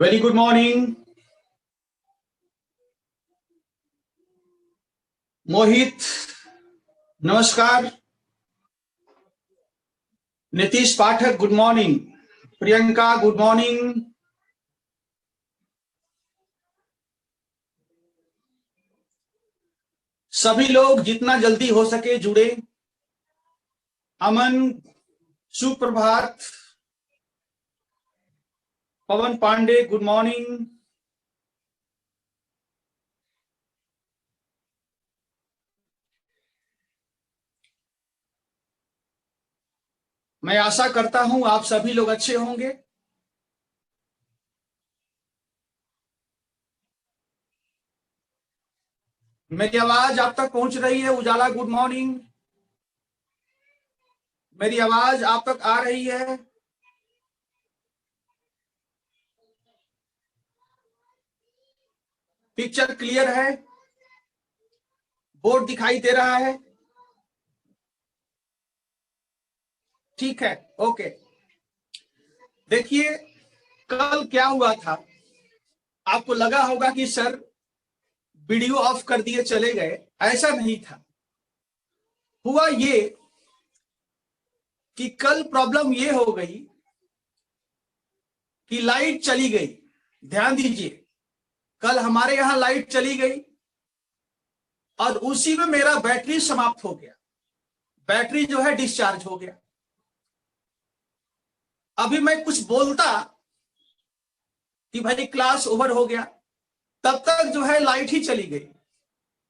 Very good morning Mohit. नमस्कार। Nitish Pathak good morning. Priyanka good morning. सभी लोग जितना जल्दी हो सके जुड़े। अमन सुप्रभात। Pawan Pandey good morning. मैं आशा करता हूं आप सभी लोग अच्छे होंगे। मेरी आवाज आप तक पहुंच रही है? उजाला गुड मॉर्निंग। मेरी आवाज आप तक आ रही है? पिक्चर क्लियर है? बोर्ड दिखाई दे रहा है? ठीक है, ओके। देखिए, कल क्या हुआ था, आपको लगा होगा कि सर वीडियो ऑफ कर दिए चले गए। ऐसा नहीं था। हुआ ये कि कल प्रॉब्लम ये हो गई कि लाइट चली गई। ध्यान दीजिए, कल हमारे यहां लाइट चली गई और उसी में मेरा बैटरी समाप्त हो गया। बैटरी जो है डिस्चार्ज हो गया। अभी मैं कुछ बोलता कि भाई क्लास ओवर हो गया, तब तक जो है लाइट ही चली गई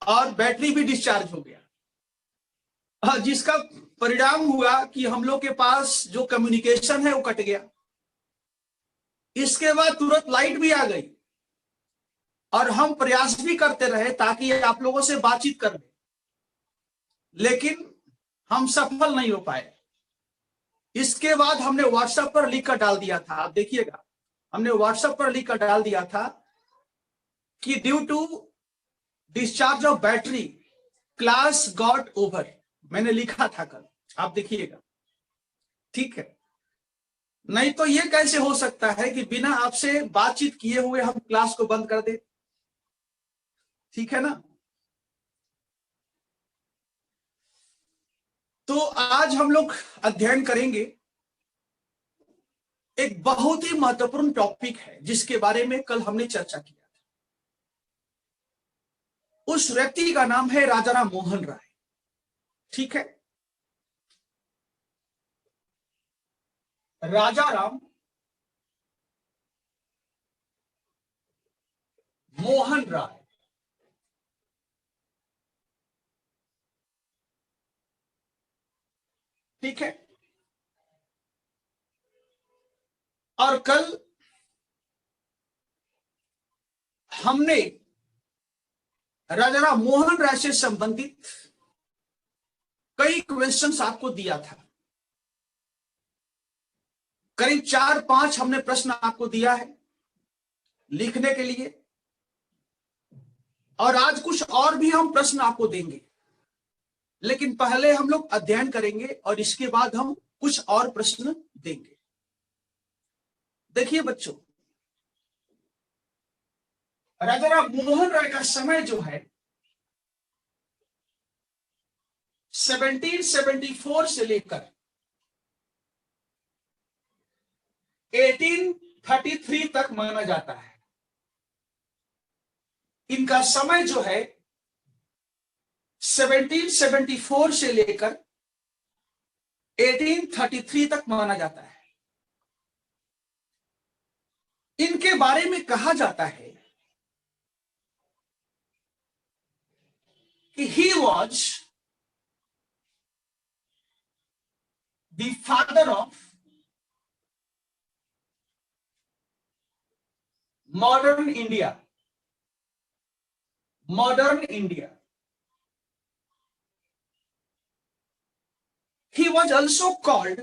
और बैटरी भी डिस्चार्ज हो गया, जिसका परिणाम हुआ कि हम लोग के पास जो कम्युनिकेशन है वो कट गया। इसके बाद तुरंत लाइट भी आ गई और हम प्रयास भी करते रहे ताकि आप लोगों से बातचीत कर ले, लेकिन हम सफल नहीं हो पाए। इसके बाद हमने व्हाट्सएप पर लिख कर डाल दिया था, आप देखिएगा, हमने व्हाट्सएप पर लिख कर डाल दिया था कि due to discharge of battery class got over. मैंने लिखा था कल, आप देखिएगा, ठीक है। नहीं तो ये कैसे हो सकता है कि बिना आपसे बातचीत किए हुए हम क्लास को बंद कर दे? ठीक है ना। तो आज हम लोग अध्ययन करेंगे, एक बहुत ही महत्वपूर्ण टॉपिक है जिसके बारे में कल हमने चर्चा किया था। उस व्यक्ति का नाम है राजा राम मोहन राय। ठीक है, राजा राम मोहन राय। ठीक है, और कल हमने राजा राम मोहन राय से संबंधित कई क्वेश्चंस आपको दिया था। करीब 4-5 हमने प्रश्न आपको दिया है लिखने के लिए, और आज कुछ और भी हम प्रश्न आपको देंगे। लेकिन पहले हम लोग अध्ययन करेंगे और इसके बाद हम कुछ और प्रश्न देंगे। देखिए बच्चों, राजा राम मोहन राय का समय जो है 1774 से लेकर 1833 तक माना जाता है। इनका समय जो है 1774 से लेकर 1833 तक माना जाता है। इनके बारे में कहा जाता है कि he was the father of modern India. Modern India. He was also called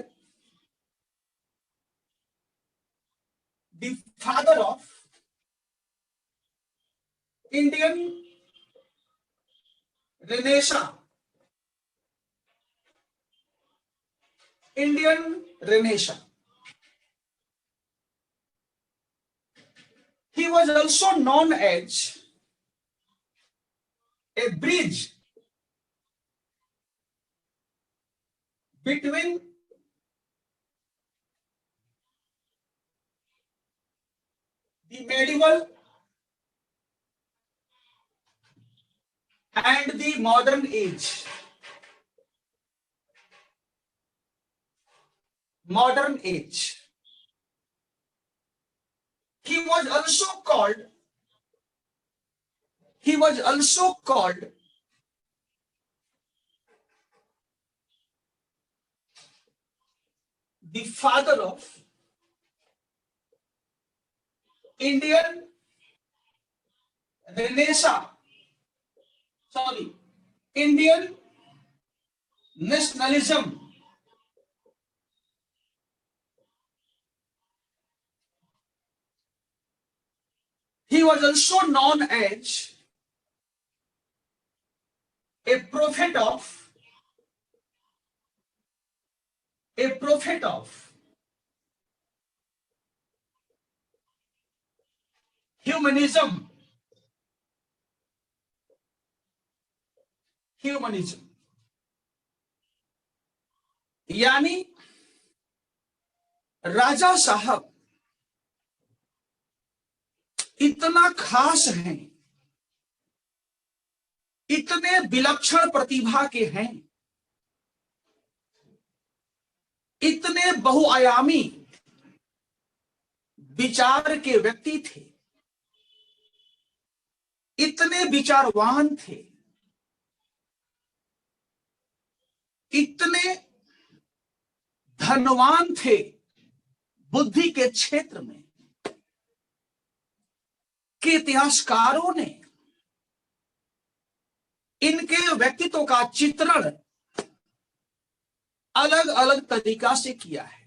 the father of Indian Renaissance. Indian Renaissance. He was also known as a bridge between the medieval and the modern age. Modern age. He was also called the father of Indian Renaissance. Sorry, Indian nationalism. He was also known as a prophet of humanism. यानी राजा साहब इतना खास हैं, इतने विलक्षण प्रतिभा के हैं, इतने बहुआयामी विचार के व्यक्ति थे, इतने विचारवान थे, इतने धनवान थे बुद्धि के क्षेत्र में कि इतिहासकारों ने इनके व्यक्तित्व का चित्रण अलग अलग तरीका से किया है।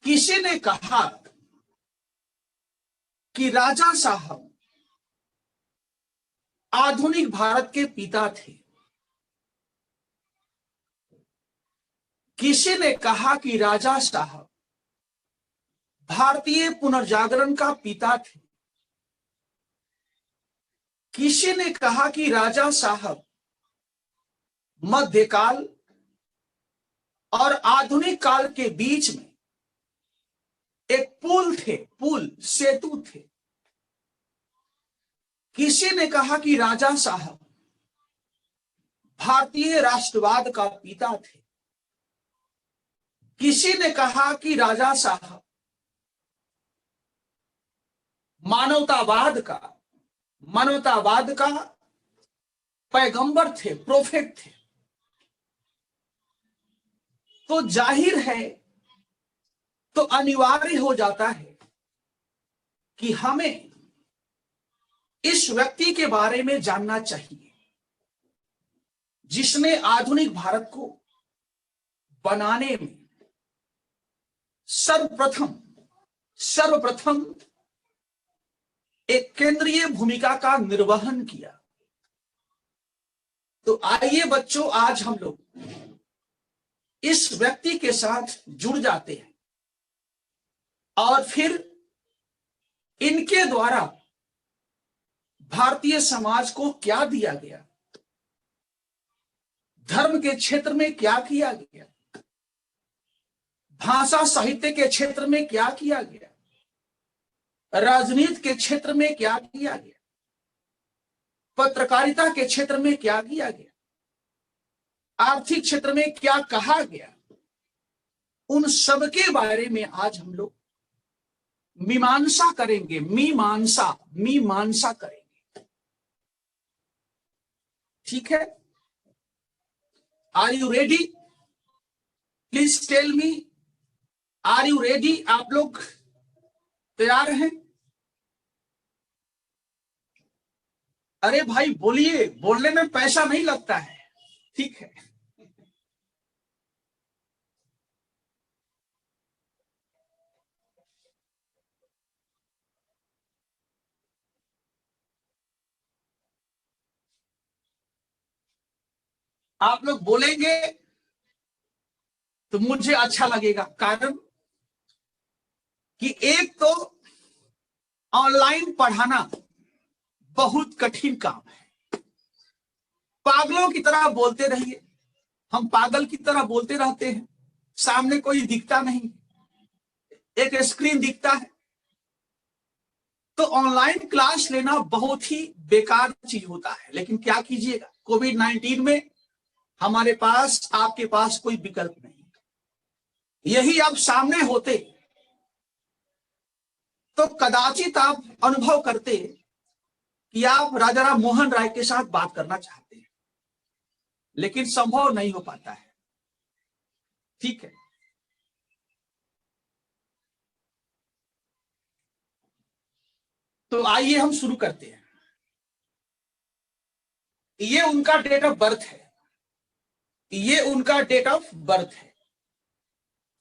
किसी ने कहा कि राजा साहब आधुनिक भारत के पिता थे, किसी ने कहा कि राजा साहब भारतीय पुनर्जागरण का पिता थे, किसी ने कहा कि राजा साहब मध्यकाल और आधुनिक काल के बीच में एक पुल थे, सेतु थे। किसी ने कहा कि राजा साहब भारतीय राष्ट्रवाद का पिता थे, किसी ने कहा कि राजा साहब मानवतावाद का पैगंबर थे, प्रोफेट थे। तो जाहिर है, तो अनिवार्य हो जाता है कि हमें इस व्यक्ति के बारे में जानना चाहिए जिसने आधुनिक भारत को बनाने में सर्वप्रथम एक केंद्रीय भूमिका का निर्वहन किया। तो आइए बच्चों, आज हम लोग इस व्यक्ति के साथ जुड़ जाते हैं और फिर इनके द्वारा भारतीय समाज को क्या दिया गया, धर्म के क्षेत्र में क्या किया गया, भाषा साहित्य के क्षेत्र में क्या किया गया, राजनीति के क्षेत्र में क्या किया गया, पत्रकारिता के क्षेत्र में क्या किया गया, आर्थिक क्षेत्र में क्या कहा गया, उन सब के बारे में आज हम लोग मीमांसा करेंगे। मीमांसा करेंगे। ठीक है? Are you ready? Please tell me, are you ready? आप लोग तैयार हैं? अरे भाई बोलिए, बोलने में पैसा नहीं लगता है। ठीक है, आप लोग बोलेंगे तो मुझे अच्छा लगेगा, कारण कि एक तो ऑनलाइन पढ़ाना बहुत कठिन काम है। पागलों की तरह बोलते रहिए, हम पागल की तरह बोलते रहते हैं, सामने कोई दिखता नहीं, एक स्क्रीन दिखता है। तो ऑनलाइन क्लास लेना बहुत ही बेकार चीज होता है, लेकिन क्या कीजिएगा, कोविड-19 में हमारे पास, आपके पास कोई विकल्प नहीं। यही आप सामने होते तो कदाचित आप अनुभव करते कि आप राजा राम मोहन राय के साथ बात करना चाहते हैं, लेकिन संभव नहीं हो पाता है। ठीक है, तो आइए हम शुरू करते हैं। ये उनका डेट ऑफ बर्थ है, ये उनका डेट ऑफ बर्थ है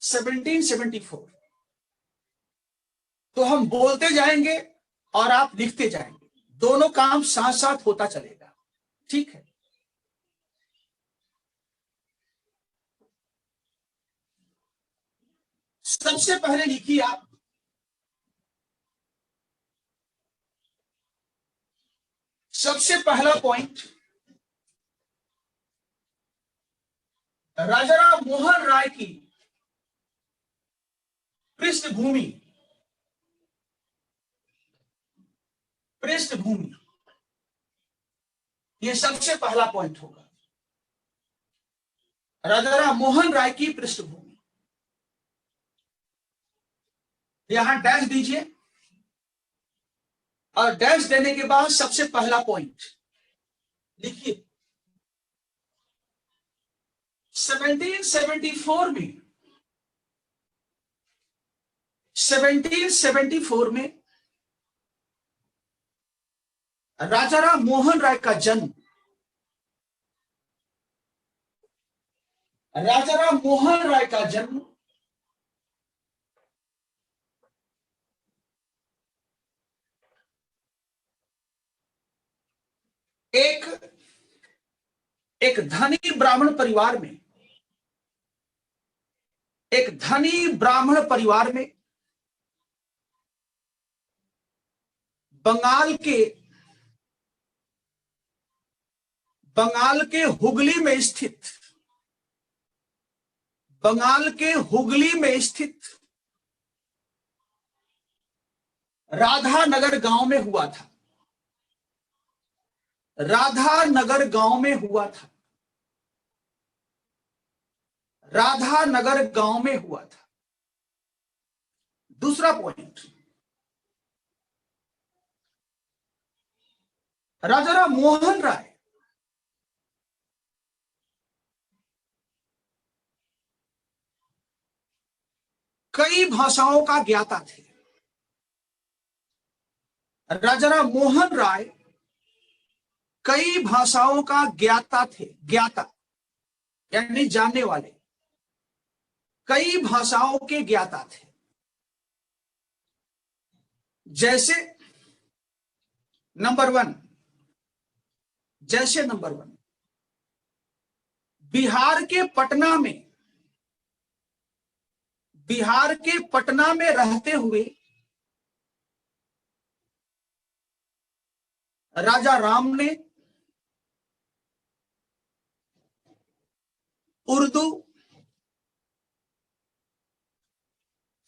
1774। तो हम बोलते जाएंगे और आप लिखते जाएंगे, दोनों काम साथ साथ होता चलेगा। ठीक है, सबसे पहले लिखिए आप, सबसे पहला पॉइंट, राजा राम मोहन राय की पृष्ठभूमि, पृष्ठभूमि, ये सबसे पहला पॉइंट होगा। राजा राम मोहन राय की पृष्ठभूमि, यहां डैश दीजिए और डैश देने के बाद सबसे पहला पॉइंट लिखिए। 1774 में, 1774 में राजा राम मोहन राय का जन्म, राजा राम मोहन राय का जन्म एक धनी ब्राह्मण परिवार में, एक धनी ब्राह्मण परिवार में बंगाल के हुगली में स्थित, बंगाल के हुगली में स्थित राधा नगर गांव में हुआ था, राधा नगर गांव में हुआ था, राधा नगर गांव में हुआ था। दूसरा पॉइंट, राजा राम मोहन राय कई भाषाओं का ज्ञाता थे। राजा राम मोहन राय कई भाषाओं का ज्ञाता थे, ज्ञाता यानी जानने वाले, कई भाषाओं के ज्ञाता थे। जैसे नंबर 1, जैसे नंबर 1, बिहार के पटना में, बिहार के पटना में रहते हुए राजा राम ने उर्दू,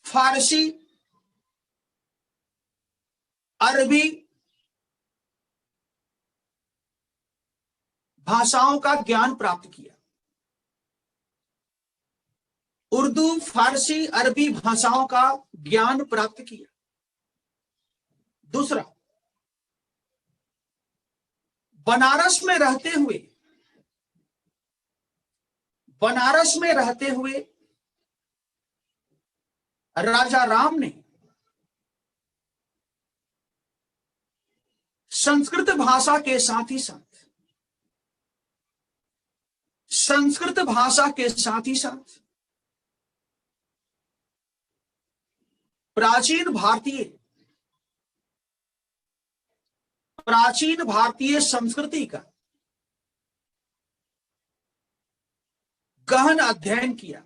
फारसी, अरबी भाषाओं का ज्ञान प्राप्त किया। उर्दू, फारसी, अरबी भाषाओं का ज्ञान प्राप्त किया। दूसरा, बनारस में रहते हुए, बनारस में रहते हुए राजा राम ने संस्कृत भाषा के साथ ही साथ, संस्कृत भाषा के साथ ही साथ प्राचीन भारतीय संस्कृति का गहन अध्ययन किया।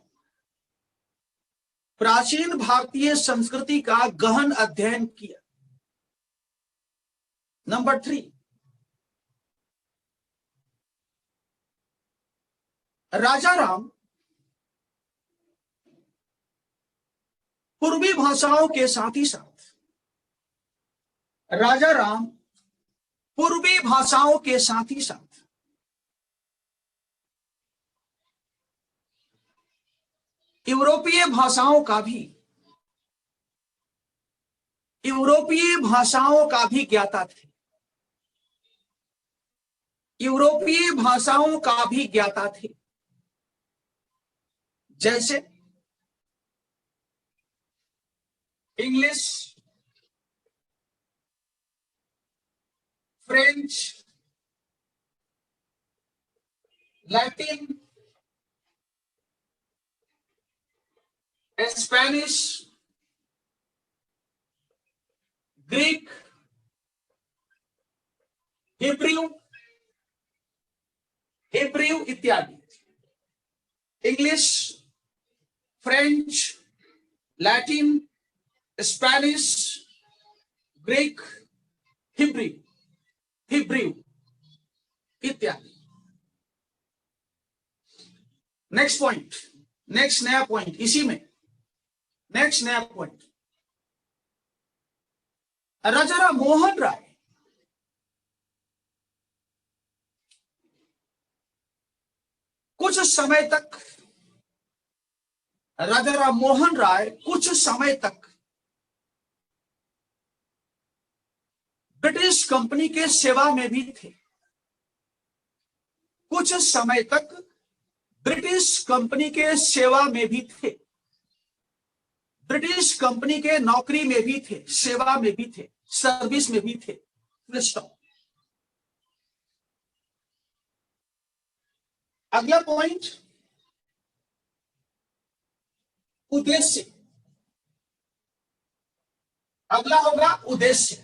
प्राचीन भारतीय संस्कृति का गहन अध्ययन किया। नंबर 3, राजा राम पूर्वी भाषाओं के साथ ही साथ, राजा राम पूर्वी भाषाओं के साथ ही साथ यूरोपीय भाषाओं का भी ज्ञाता थे। यूरोपीय भाषाओं का भी ज्ञाता थे, जैसे English, French, Latin, Spanish, Greek, Hebrew इत्यादि। English, French, Latin, Spanish, Greek, Hebrew इत्यादि। नेक्स्ट पॉइंट, नेक्स्ट नया पॉइंट इसी में, नेक्स्ट नया पॉइंट, राजा राम मोहन राय कुछ समय तक, राजा राम मोहन राय कुछ समय तक ब्रिटिश कंपनी के सेवा में भी थे। कुछ समय तक ब्रिटिश कंपनी के सेवा में भी थे, ब्रिटिश कंपनी के नौकरी में भी थे, सेवा में भी थे, सर्विस में भी थे। अगला पॉइंट, उद्देश्य। अगला होगा उद्देश्य।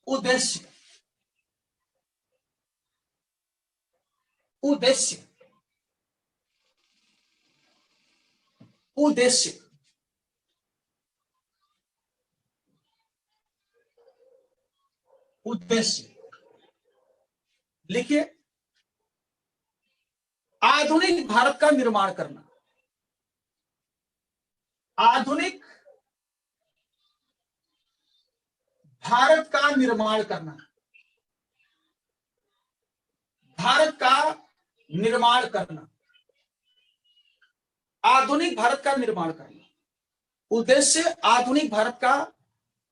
उद्देश्य, उद्देश्य, उद्देश्य। उद्देश्य लिखिए, आधुनिक भारत का निर्माण करना। आधुनिक भारत का निर्माण करना, भारत का निर्माण करना, आधुनिक भारत का निर्माण करना। उद्देश्य आधुनिक भारत का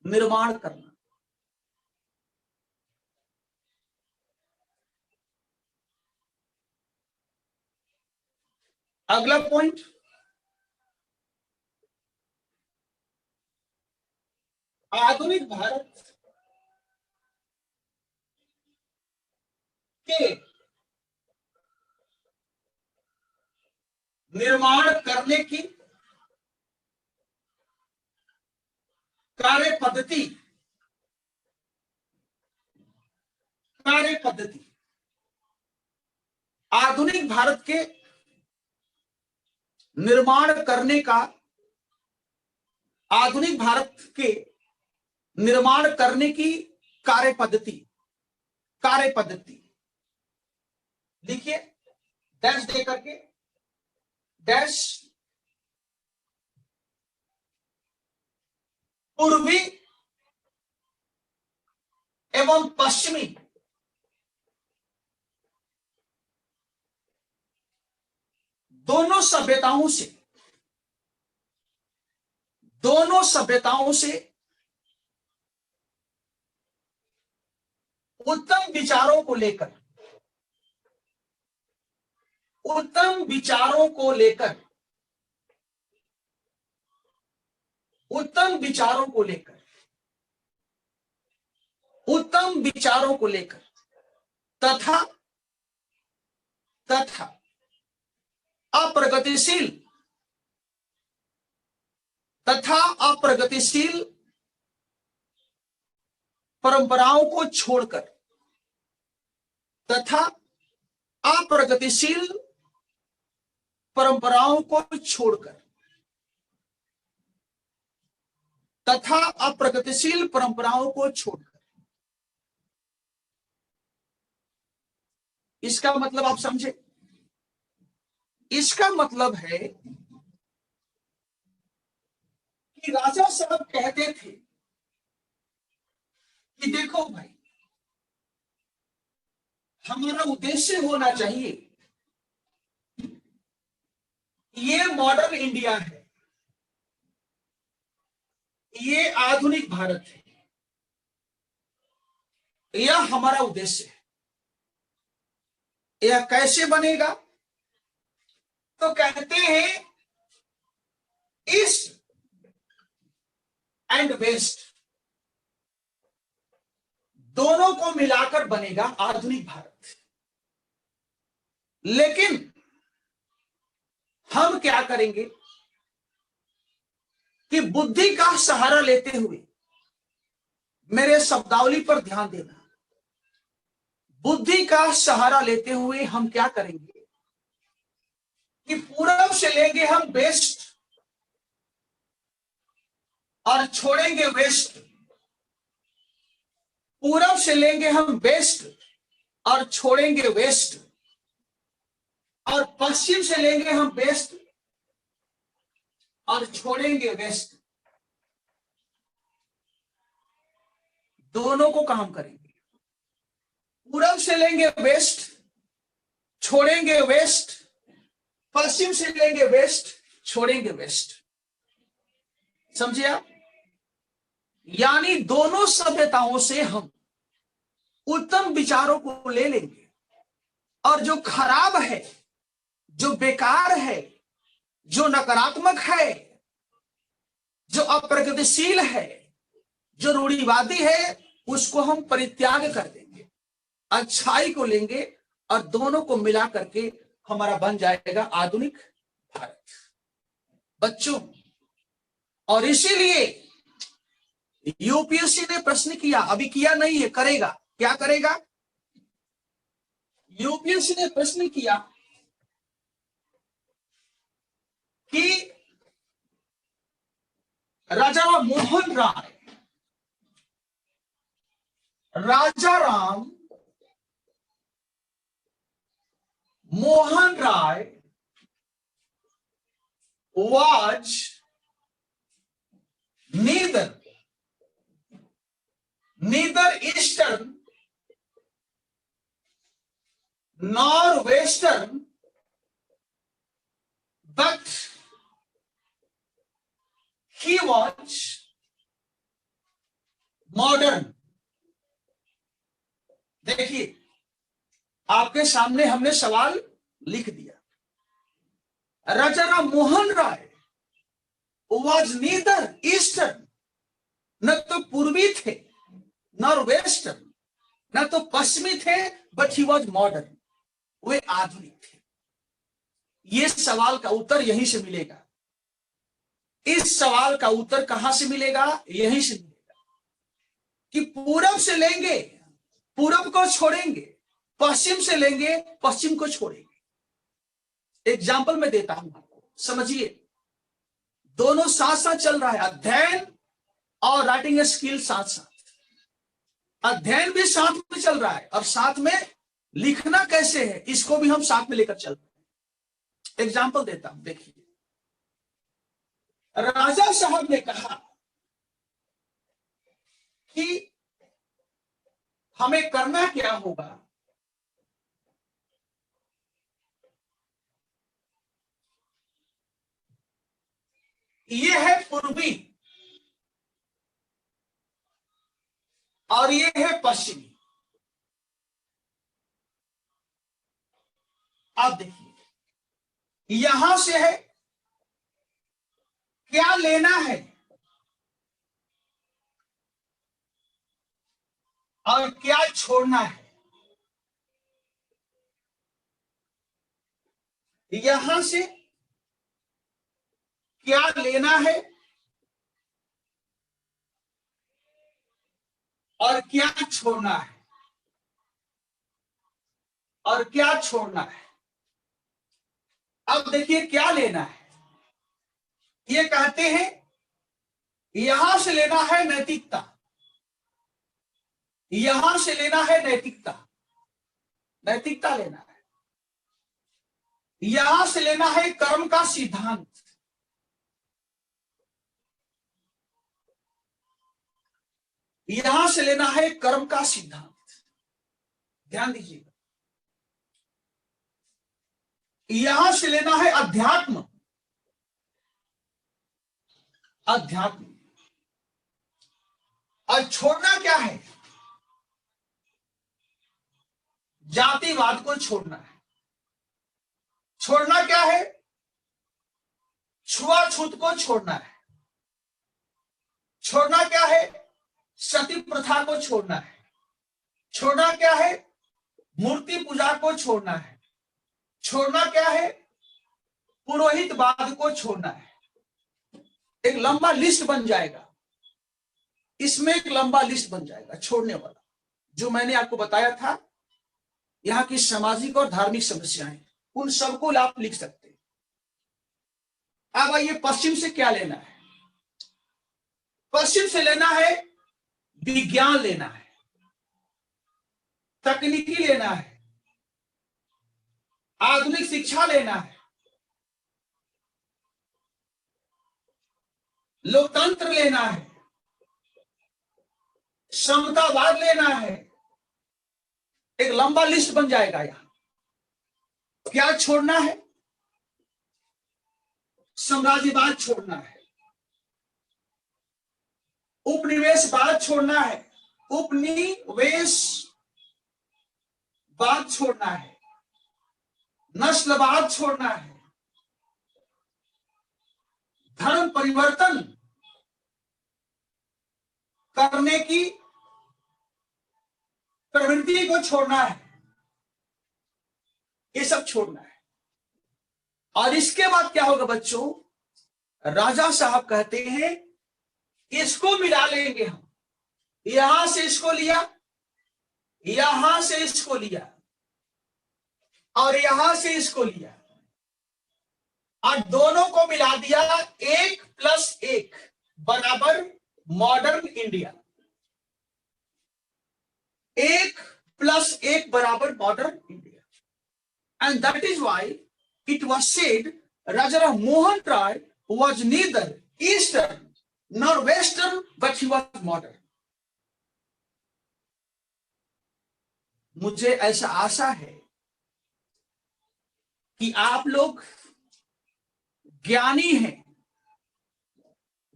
निर्माण करना। अगला पॉइंट, आधुनिक भारत के निर्माण करने की कार्य पद्धति, कार्य पद्धति। आधुनिक भारत के निर्माण करने का, आधुनिक भारत के निर्माण करने की कार्य पद्धति, कार्य पद्धति लिखिए, डैश दे करके, डैश पूर्वी एवं पश्चिमी दोनों सभ्यताओं से, दोनों सभ्यताओं से उत्तम विचारों को लेकर, उत्तम विचारों को लेकर, उत्तम विचारों को लेकर, उत्तम विचारों को लेकर तथा तथा अप्रगतिशील, तथा अप्रगतिशील परंपराओं को छोड़कर, तथा अप्रगतिशील परंपराओं को छोड़कर तथा अप्रगतिशील परंपराओं को छोड़कर। इसका मतलब आप समझे? इसका मतलब है कि राजा साहब कहते थे कि देखो भाई, हमारा उद्देश्य होना चाहिए, ये मॉडर्न इंडिया है, ये आधुनिक भारत है, यह हमारा उद्देश्य है। यह कैसे बनेगा? तो कहते हैं ईस्ट एंड वेस्ट दोनों को मिलाकर बनेगा आधुनिक भारत। लेकिन हम क्या करेंगे कि बुद्धि का सहारा लेते हुए, मेरे शब्दावली पर ध्यान देना, बुद्धि का सहारा लेते हुए हम क्या करेंगे कि पूरब से लेंगे हम वेस्ट और छोड़ेंगे वेस्ट, पूरब से लेंगे हम वेस्ट और छोड़ेंगे वेस्ट, और पश्चिम से लेंगे हम वेस्ट और छोड़ेंगे वेस्ट। दोनों को काम करेंगे। पूरब से लेंगे वेस्ट, छोड़ेंगे वेस्ट, पश्चिम से लेंगे वेस्ट, छोड़ेंगे वेस्ट। समझे आप? यानी दोनों सभ्यताओं से हम उत्तम विचारों को ले लेंगे, और जो खराब है, जो बेकार है, जो नकारात्मक है, जो अप्रगतिशील है, जो रूढ़िवादी है, उसको हम परित्याग कर देंगे, अच्छाई को लेंगे, और दोनों को मिला करके हमारा बन जाएगा आधुनिक भारत। बच्चों, और इसीलिए यूपीएससी ने प्रश्न किया, अभी किया नहीं है, करेगा। क्या करेगा? यूपीएससी ने प्रश्न किया कि राजा मोहन राय, राजा राम मोहन राय was neither eastern nor western, but he was modern। देखिए, आपके सामने हमने सवाल लिख दिया। राजा राम मोहन राय was neither eastern, न तो पूर्वी थे, नॉर वेस्टर्न, न तो पश्चिमी थे, बट ही वॉज मॉडर्न, वे आधुनिक थे। ये सवाल का उत्तर यहीं से मिलेगा। इस सवाल का उत्तर कहां से मिलेगा? यहीं से मिलेगा कि पूरब से लेंगे, पूरब को छोड़ेंगे, पश्चिम से लेंगे, पश्चिम को छोड़ेंगे। एग्जाम्पल में देता हूं आपको, समझिए। दोनों साथ साथ चल रहा है, अध्ययन और राइटिंग स्किल साथ साथ। अध्ययन भी साथ में चल रहा है, और साथ में लिखना कैसे है, इसको भी हम साथ में लेकर चल रहे हैं। एग्जाम्पल देता हूं, देखिए। राजा साहब ने कहा कि हमें करना क्या होगा, ये है पूर्वी और ये है पश्चिमी। आप देखिए, यहां से है क्या लेना है और क्या छोड़ना है। यहां से क्या लेना है और क्या छोड़ना है, और क्या छोड़ना है। अब देखिए, क्या लेना है, ये कहते हैं यहां से लेना है नैतिकता, यहां से लेना है नैतिकता, नैतिकता लेना है। यहां से लेना है कर्म का सिद्धांत, यहां से लेना है कर्म का सिद्धांत। ध्यान दीजिएगा, यहां से लेना है अध्यात्म, अध्यात्म। और छोड़ना क्या है? जातिवाद को छोड़ना है। छोड़ना क्या है? छुआछूत को छोड़ना है। छोड़ना क्या है? सती प्रथा को छोड़ना है। छोड़ना क्या है? मूर्ति पूजा को छोड़ना है। छोड़ना क्या है? पुरोहितवाद को छोड़ना है। एक लंबा लिस्ट बन जाएगा, इसमें एक लंबा लिस्ट बन जाएगा छोड़ने वाला, जो मैंने आपको बताया था। यहाँ की सामाजिक और धार्मिक समस्याएं, उन सबको आप लिख सकते हैं। अब आइए पश्चिम से क्या लेना है? पश्चिम से लेना है विज्ञान, लेना है तकनीकी, लेना है आधुनिक शिक्षा, लेना है लोकतंत्र, लेना है समतावाद, लेना है। एक लंबा लिस्ट बन जाएगा। यहां क्या छोड़ना है? साम्राज्यवाद छोड़ना है, उपनिवेशवाद छोड़ना है, उपनिवेशवाद छोड़ना है, नस्लवाद छोड़ना है, धर्म परिवर्तन करने की प्रवृत्ति को छोड़ना है। ये सब छोड़ना है। और इसके बाद क्या होगा बच्चों? राजा साहब कहते हैं इसको मिला लेंगे हम। यहां से इसको लिया, यहां से इसको लिया, और यहां से इसको लिया, और दोनों को मिला दिया। 1+1 बराबर मॉडर्न इंडिया। 1+1 बराबर modern India. And that is why it was said Raja Mohan Rai was neither Eastern nor Western, but he was modern. मुझे ऐसा आशा है कि आप लोग ज्ञानी हैं,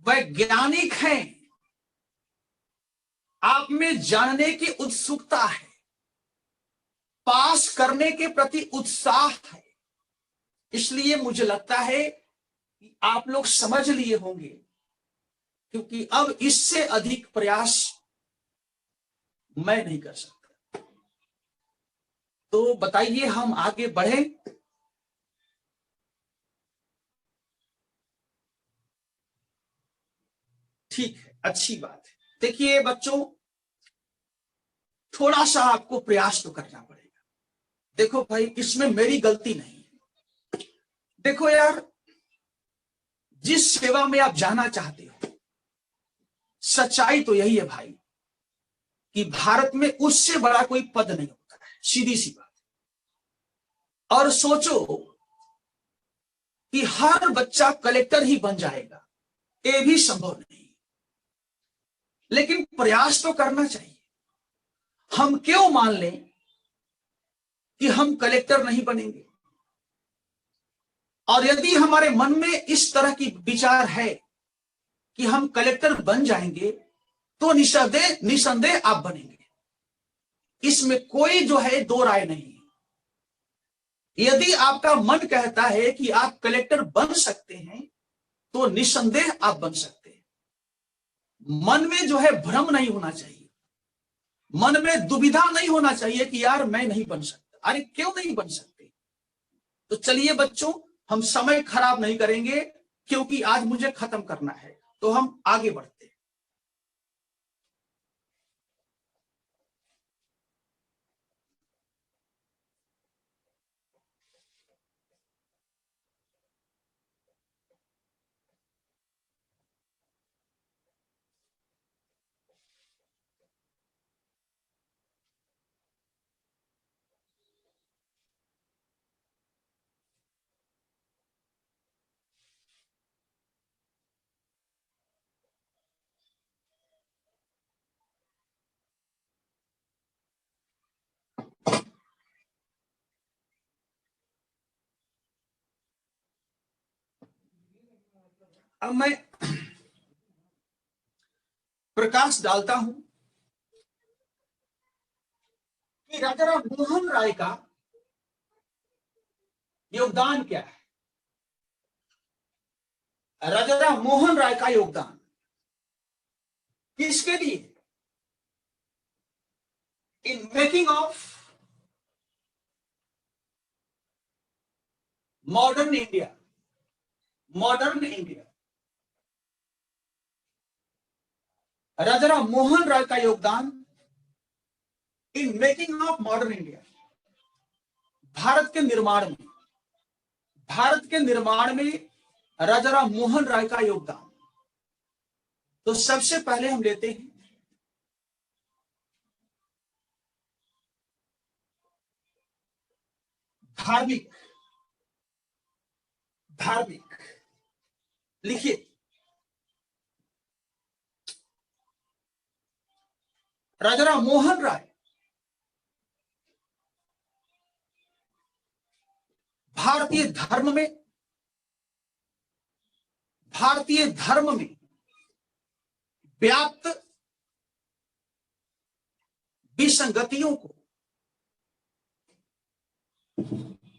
वैज्ञानिक हैं, आप में जानने की उत्सुकता है, पास करने के प्रति उत्साह है। इसलिए मुझे लगता है कि आप लोग समझ लिए होंगे, क्योंकि अब इससे अधिक प्रयास मैं नहीं कर सकता। तो बताइए, हम आगे बढ़े? ठीक है, अच्छी बात है। देखिए बच्चों, थोड़ा सा आपको प्रयास तो करना पड़ेगा। देखो भाई, इसमें मेरी गलती नहीं है। देखो यार, जिस सेवा में आप जाना चाहते हो, सच्चाई तो यही है भाई कि भारत में उससे बड़ा कोई पद नहीं होता है, सीधी सी बात। और सोचो कि हर बच्चा कलेक्टर ही बन जाएगा, ये भी संभव नहीं, लेकिन प्रयास तो करना चाहिए। हम क्यों मान लें कि हम कलेक्टर नहीं बनेंगे? और यदि हमारे मन में इस तरह की विचार है कि हम कलेक्टर बन जाएंगे, तो निसंदेह आप बनेंगे। इसमें कोई जो है दो राय नहीं। यदि आपका मन कहता है कि आप कलेक्टर बन सकते हैं, तो निसंदेह आप बन सकते हैं। मन में जो है भ्रम नहीं होना चाहिए, मन में दुविधा नहीं होना चाहिए कि यार मैं नहीं बन सकता। अरे क्यों नहीं बन सकते? तो चलिए बच्चों, हम समय खराब नहीं करेंगे, क्योंकि आज मुझे खत्म करना है। तो हम आगे बढ़ते हैं। अब मैं प्रकाश डालता हूं कि राजा राम मोहन राय का योगदान क्या है। राजा राम मोहन राय का योगदान किसके लिए, in making of modern India. Modern India, Raja Ram Mohan Roy का योगदान in making of modern India, Bharat के निर्माण में, भारत के निर्माण में राजा राम मोहन राय का योगदान। तो सबसे पहले हम लेते हैं धार्मिक। धार्मिक लिखिए, राजा राम मोहन राय भारतीय धर्म में, भारतीय धर्म में व्याप्त विसंगतियों को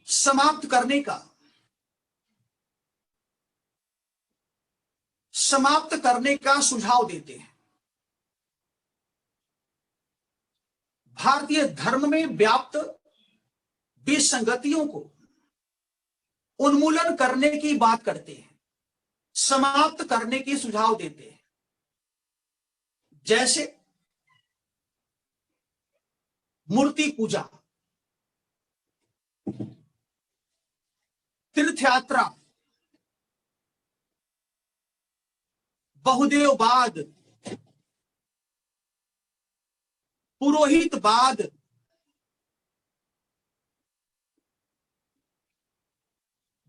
समाप्त करने का, समाप्त करने का सुझाव देते हैं। भारतीय धर्म में व्याप्त विसंगतियों को उन्मूलन करने की बात करते हैं, समाप्त करने की सुझाव देते हैं। जैसे मूर्ति पूजा, तीर्थ यात्रा, बहुदेववाद, पुरोहितवाद,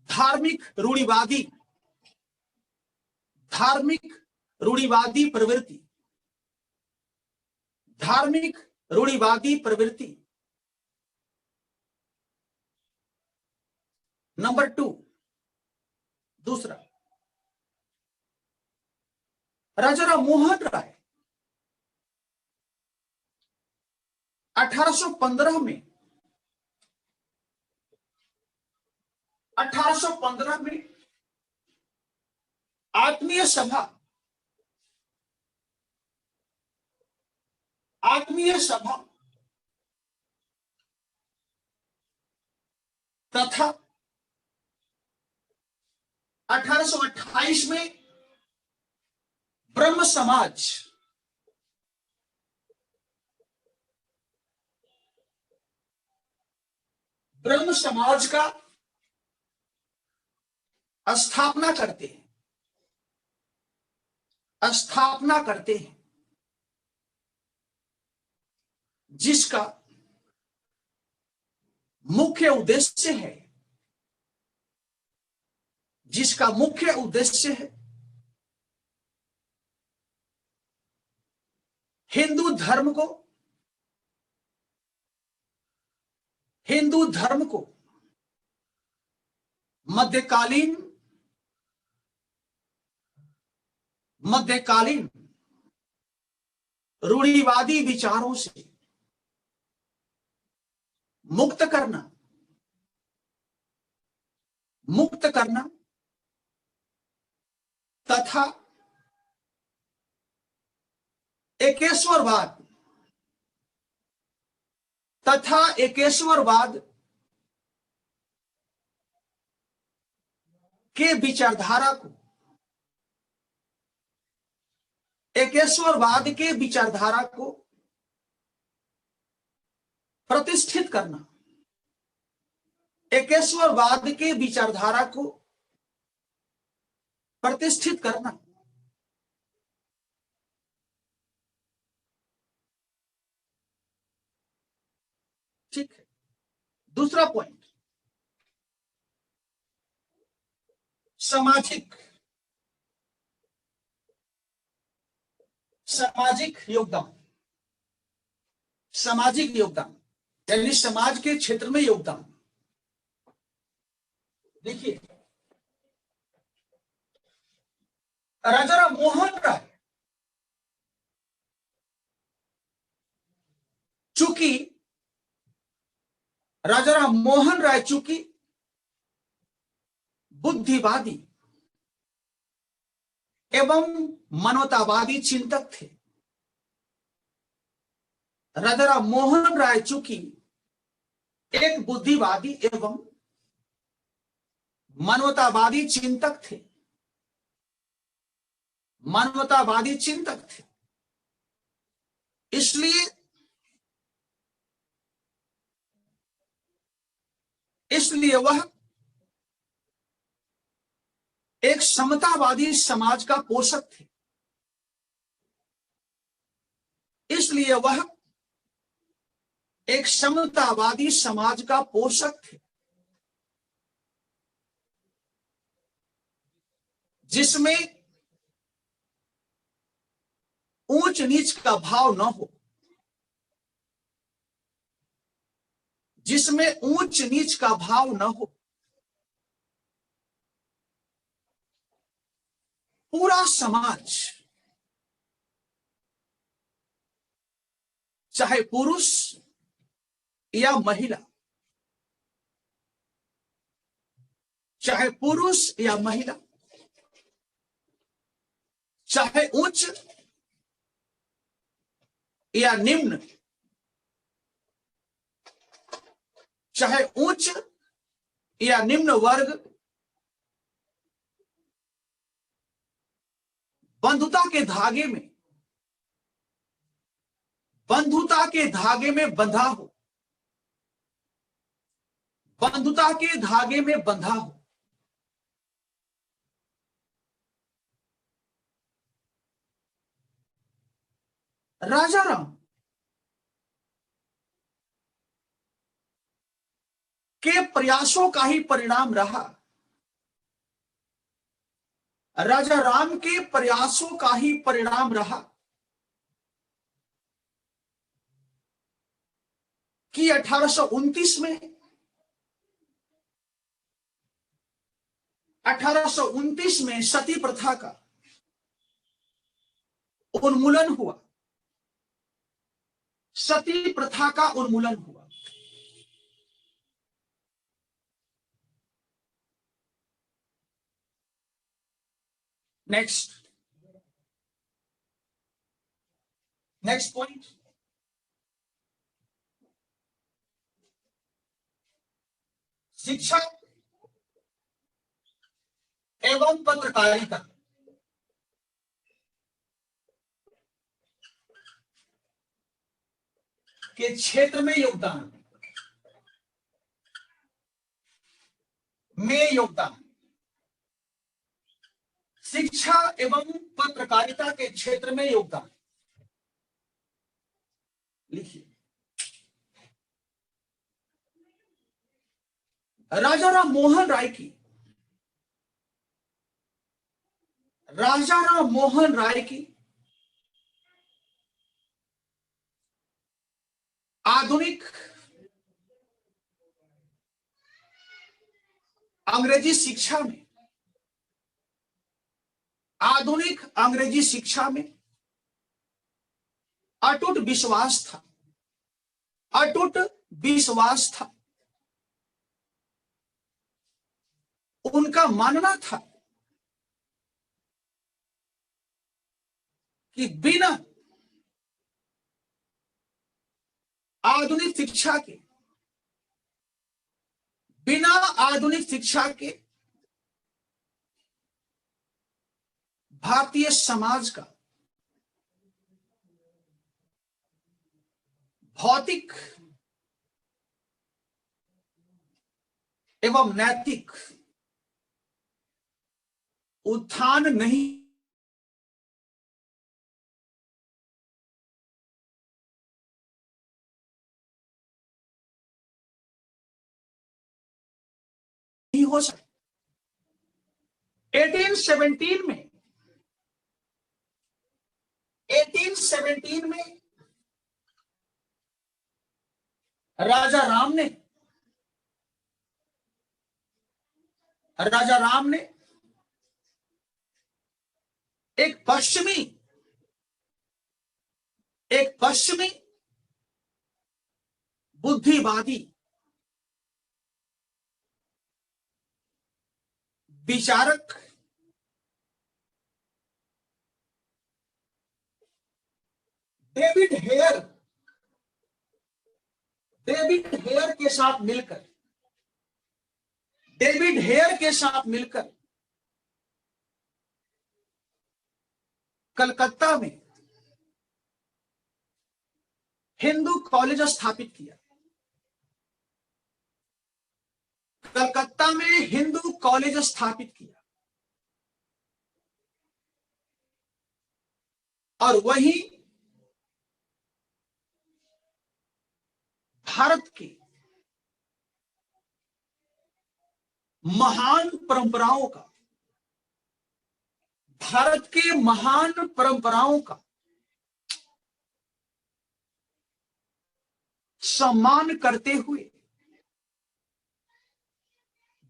धार्मिक रूढ़िवादी, धार्मिक रूढ़िवादी प्रवृत्ति, धार्मिक रूढ़िवादी प्रवृत्ति। नंबर 2, दूसरा, राजा राम मोहन राय 1815 में 1815 में आत्मीय सभा, आत्मीय सभा तथा 1828 में ब्रह्म समाज, ब्रह्म समाज का स्थापना करते हैं, स्थापना करते हैं, जिसका मुख्य उद्देश्य है, जिसका मुख्य उद्देश्य है हिंदू धर्म को, हिंदू धर्म को मध्यकालीन, मध्यकालीन रूढ़िवादी विचारों से मुक्त करना, मुक्त करना तथा एकेश्वरवाद, तथा एकेश्वरवाद के विचारधारा को, एकेश्वरवाद के विचारधारा को प्रतिष्ठित करना, एकेश्वरवाद के विचारधारा को प्रतिष्ठित करना। ठीक है। दूसरा पॉइंट, सामाजिक, सामाजिक योगदान, सामाजिक योगदान यानी समाज के क्षेत्र में योगदान। देखिए, राजा राम मोहन राय चूंकि राजा राम मोहन राय चूंकि बुद्धिवादी एवं मानवतावादी चिंतक थे, राजा राम मोहन राय चूंकि एक बुद्धिवादी एवं मानवतावादी चिंतक थे, मानवतावादी चिंतक थे, इसलिए वह एक समतावादी समाज का पोषक थे, इसलिए वह एक समतावादी समाज का पोषक थे, जिसमें ऊंच नीच का भाव न हो, जिसमें ऊंच नीच का भाव न हो, पूरा समाज चाहे पुरुष या महिला, चाहे पुरुष या महिला, चाहे उच्च या निम्न, चाहे उच्च या निम्न वर्ग, बंधुता के धागे में बंधा हो, बंधुता के धागे में बंधा हो। राजा राम के प्रयासों का ही परिणाम रहा, राजा राम के प्रयासों का ही परिणाम रहा कि 1829 में सती प्रथा का उन्मूलन हुआ, सती प्रथा का उन्मूलन हुआ। नेक्स्ट पॉइंट, शिक्षा एवं पत्रकारिता के क्षेत्र में योगदान शिक्षा एवं पत्रकारिता के क्षेत्र में योगदान लिखिए। राजा राम मोहन राय की आधुनिक अंग्रेजी शिक्षा में अटूट विश्वास था। उनका मानना था कि बिना आधुनिक शिक्षा के भारतीय समाज का भौतिक एवं नैतिक उत्थान नहीं हो सकता। 1817 में राजा राम ने एक पश्चिमी बुद्धिवादी विचारक डेविड हेयर के साथ मिलकर कलकत्ता में हिंदू कॉलेज स्थापित किया। कलकत्ता में हिंदू कॉलेज स्थापित किया और वही भारत की महान परंपराओं का सम्मान करते हुए,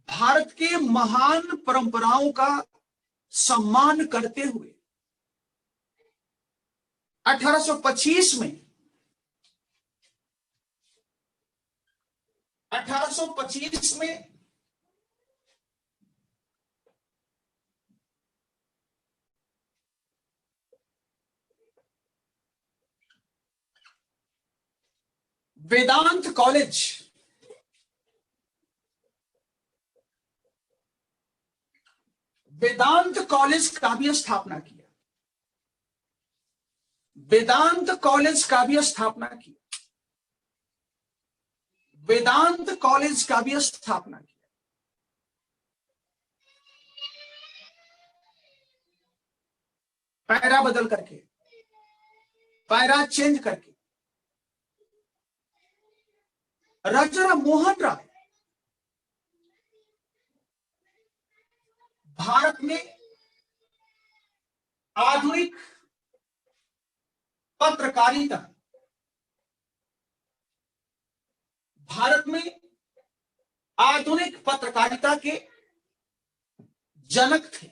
भारत के महान परंपराओं का सम्मान करते हुए 1825 में वेदांत कॉलेज का भी स्थापना किया। वेदांत कॉलेज का भी स्थापना किया। पैरा बदल करके, पैरा चेंज करके राजा मोहन राय भारत में आधुनिक पत्रकारिता, के जनक थे।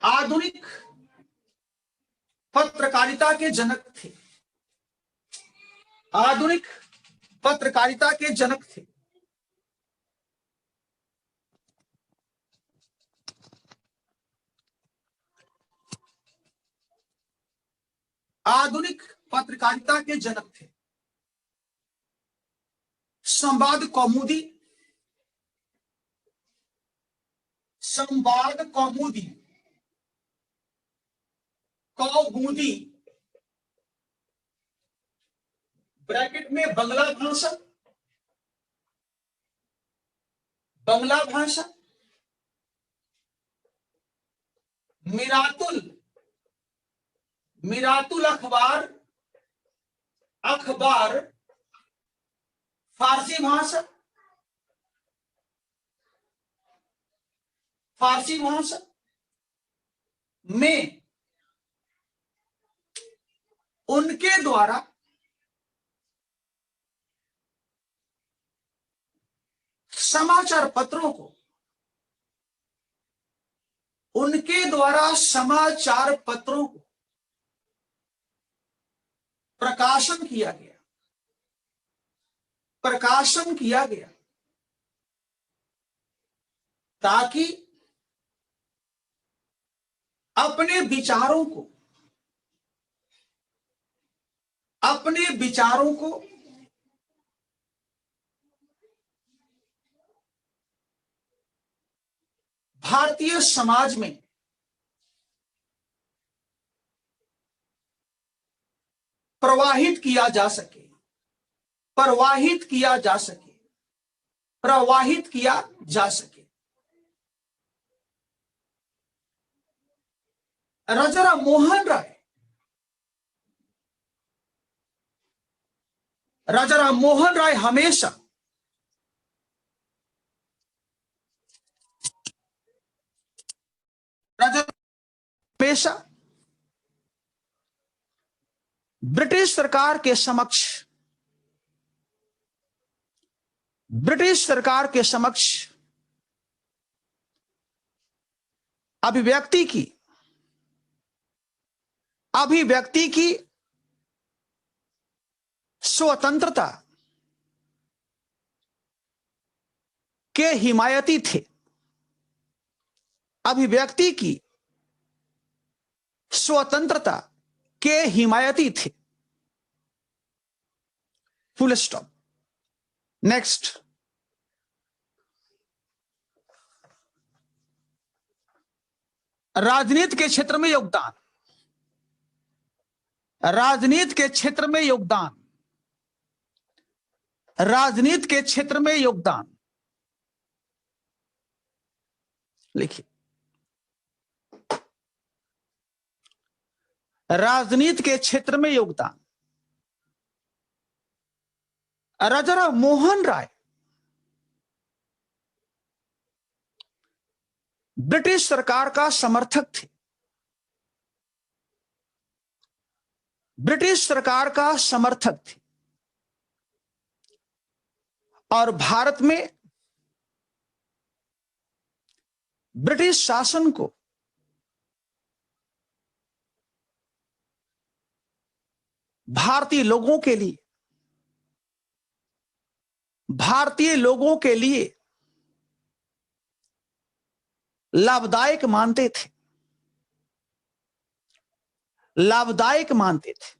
आधुनिक पत्रकारिता के जनक थे। आधुनिक पत्रकारिता के जनक थे। आधुनिक पत्रकारिता के जनक थे। संवाद कौमुदी ब्रैकेट में बंगला भाषा, मिरातुल अखबार फारसी भाषा में उनके द्वारा समाचार पत्रों को प्रकाशन किया गया ताकि अपने विचारों को भारतीय समाज में प्रवाहित किया जा सके। राजा मोहन राय हमेशा ब्रिटिश सरकार के समक्ष अभिव्यक्ति की स्वतंत्रता के हिमायती थे। अभिव्यक्ति की स्वतंत्रता के हिमायती थे। Full stop. नेक्स्ट, राजनीति के क्षेत्र में योगदान। राजनीति के क्षेत्र में योगदान। राजनीति के क्षेत्र में योगदान लिखिए। राजनीति के क्षेत्र में योगदान। राजा मोहन राय ब्रिटिश सरकार का समर्थक थे। ब्रिटिश सरकार का समर्थक थे और भारत में ब्रिटिश शासन को भारतीय लोगों के लिए लाभदायक मानते थे। लाभदायक मानते थे।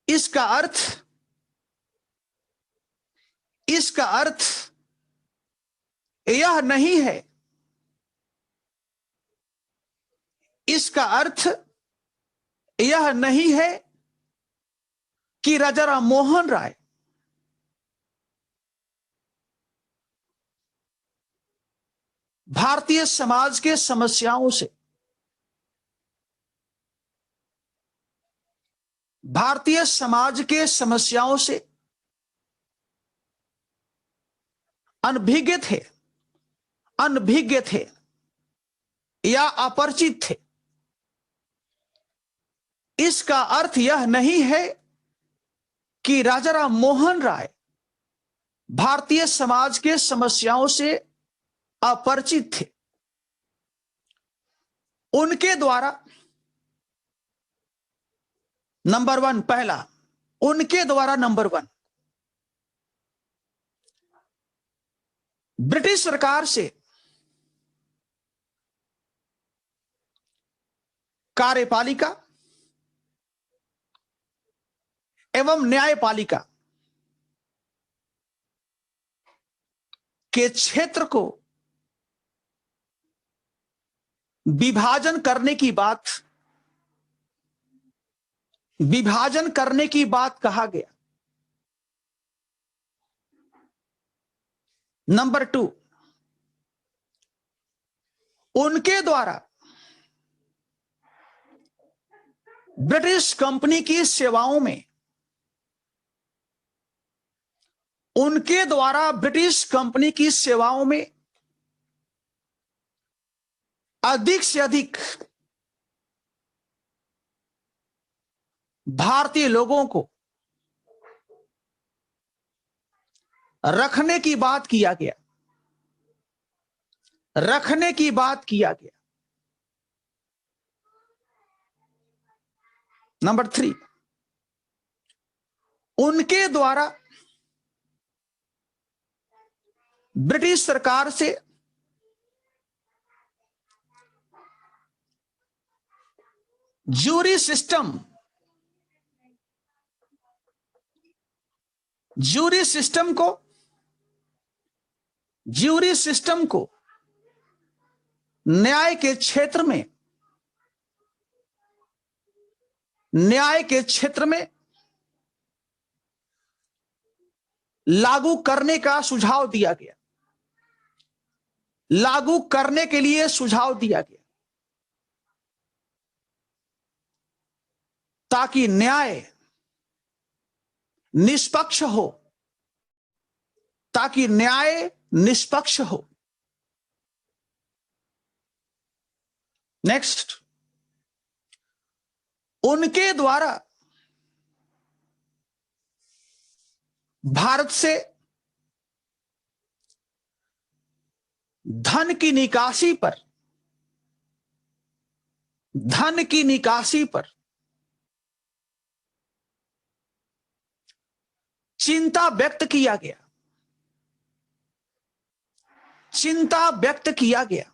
इसका अर्थ यह नहीं है। इसका अर्थ यह नहीं है कि राजा राम मोहन राय भारतीय समाज के समस्याओं से अनभिज्ञ थे या अपरिचित थे। इसका अर्थ यह नहीं है कि राजा राम मोहन राय भारतीय समाज के समस्याओं से अपरिचित थे। उनके द्वारा नंबर वन, पहला, उनके द्वारा नंबर वन, ब्रिटिश सरकार से कार्यपालिका एवं न्यायपालिका के क्षेत्र को विभाजन करने की बात कहा गया। नंबर टू, उनके द्वारा ब्रिटिश कंपनी की सेवाओं में अधिक से अधिक भारतीय लोगों को रखने की बात किया गया। नंबर थ्री, उनके द्वारा ब्रिटिश सरकार से ज्यूरी सिस्टम को न्याय के क्षेत्र में लागू करने का सुझाव दिया गया। लागू करने के लिए सुझाव दिया गया ताकि न्याय निष्पक्ष हो। नेक्स्ट, उनके द्वारा भारत से धन की निकासी पर, धन की निकासी पर चिंता व्यक्त किया गया, चिंता व्यक्त किया गया।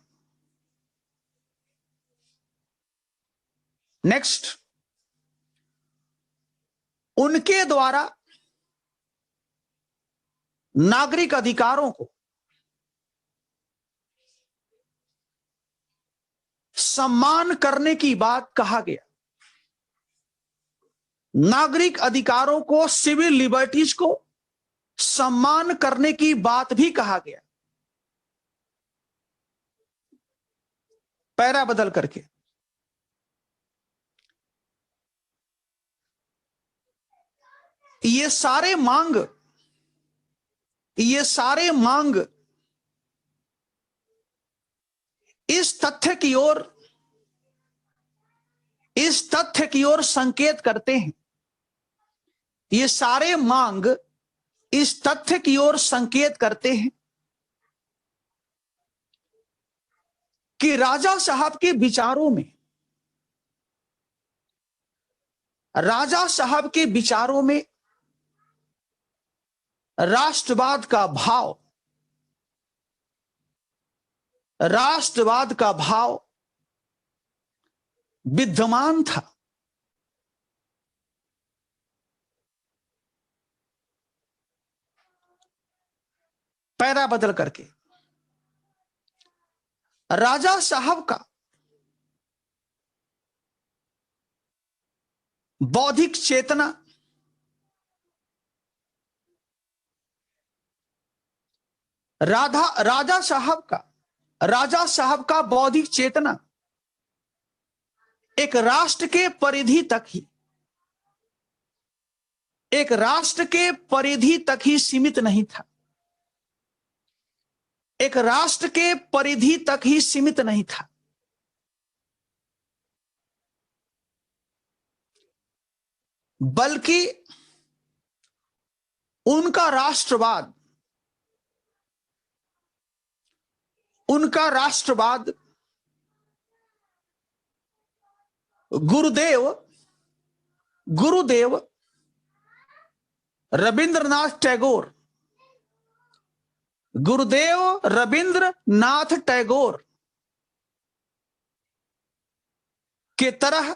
नेक्स्ट, उनके द्वारा नागरिक अधिकारों को सम्मान करने की बात कहा गया। नागरिक अधिकारों को, सिविल लिबर्टीज को सम्मान करने की बात भी कहा गया। पैरा बदल करके, ये सारे मांग इस तथ्य की ओर संकेत करते हैं। ये सारे मांग इस तथ्य की ओर संकेत करते हैं कि राजा साहब के विचारों में, राजा साहब के विचारों में राष्ट्रवाद का भाव, राष्ट्रवाद का भाव विद्यमान था। पैरा बदल करके, राजा साहब का बौद्धिक चेतना, राजा साहब का बौद्धिक चेतना एक राष्ट्र के परिधि तक ही, एक राष्ट्र के परिधि तक ही सीमित नहीं था, एक राष्ट्र के परिधि तक ही सीमित नहीं था, बल्कि उनका राष्ट्रवाद, उनका राष्ट्रवाद गुरुदेव रविंद्रनाथ टैगोर, गुरुदेव रविंद्रनाथ टैगोर के तरह,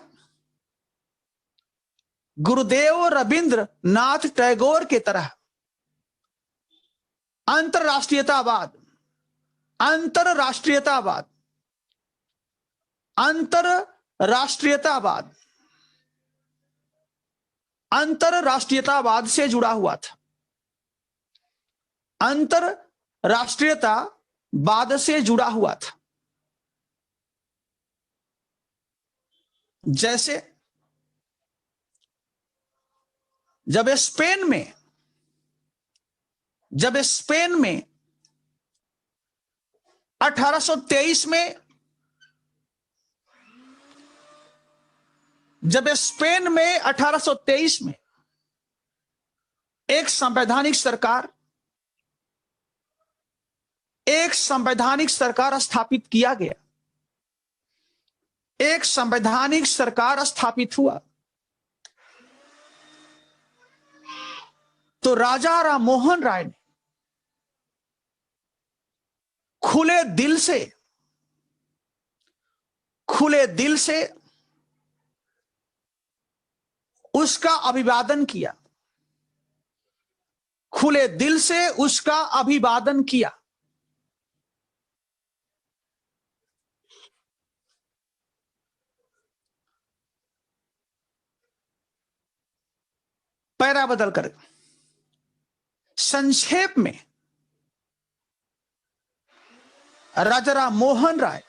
गुरुदेव रविंद्रनाथ टैगोर के तरह अंतरराष्ट्रीयतावाद, अंतरराष्ट्रीयतावाद, अंतरराष्ट्रीयतावाद, अंतरराष्ट्रीयतावाद से जुड़ा हुआ था, अंतरराष्ट्रीयतावाद से जुड़ा हुआ था। जैसे जब स्पेन में 1823 में, जब स्पेन में 1823 में एक संवैधानिक सरकार स्थापित किया गया, एक संवैधानिक सरकार स्थापित हुआ, तो राजा राम मोहन राय ने खुले दिल से उसका अभिवादन किया, खुले दिल से उसका अभिवादन किया। पैरा बदल कर संक्षेप में, राजा राम मोहन राय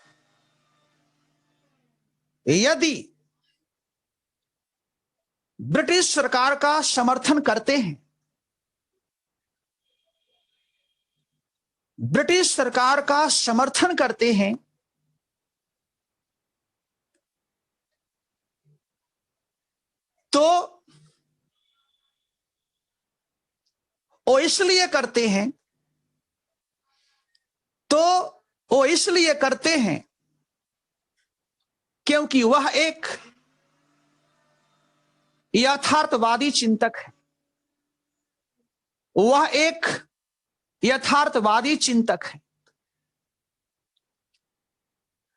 यदि ब्रिटिश सरकार का समर्थन करते हैं, ब्रिटिश सरकार का समर्थन करते हैं, तो वो इसलिए करते हैं तो वो इसलिए करते हैं क्योंकि वह एक यथार्थवादी चिंतक है। वह एक यथार्थवादी चिंतक है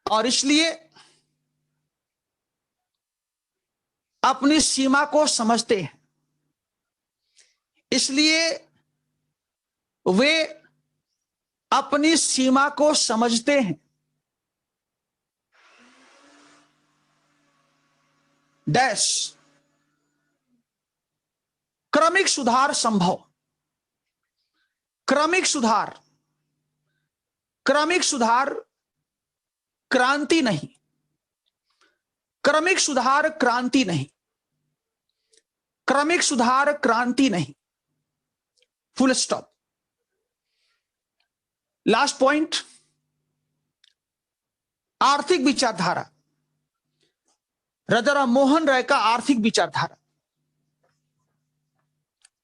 और इसलिए अपनी सीमा को समझते हैं। इसलिए वे अपनी सीमा को समझते हैं। डैश क्रमिक सुधार संभव। क्रमिक सुधार, क्रमिक सुधार क्रांति नहीं। क्रमिक सुधार क्रांति नहीं। क्रमिक सुधार क्रांति नहीं। Full stop. लास्ट पॉइंट, आर्थिक विचारधारा। राजा राम मोहन राय का आर्थिक विचारधारा।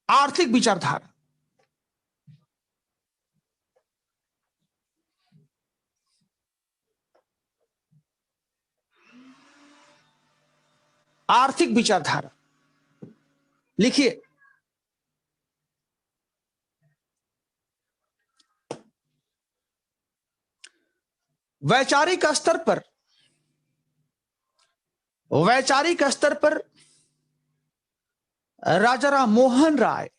आर्थिक विचारधारा आर्थिक विचारधारा लिखिए। वैचारिक स्तर पर, वैचारिक स्तर पर राजा राम मोहन राय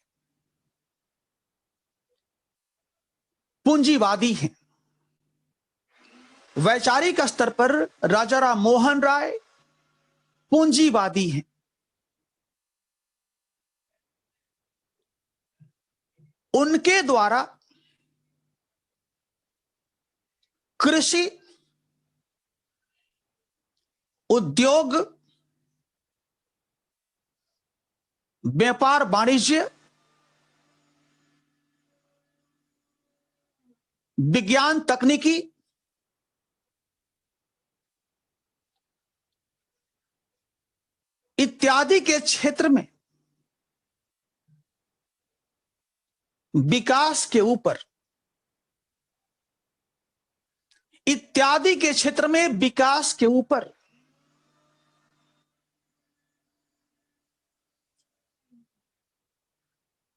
पूंजीवादी हैं। वैचारिक स्तर पर राजा राम मोहन राय पूंजीवादी हैं। उनके द्वारा कृषि, उद्योग, व्यापार वाणिज्य, विज्ञान तकनीकी, इत्यादि के क्षेत्र में विकास के ऊपर, इत्यादि के क्षेत्र में विकास के ऊपर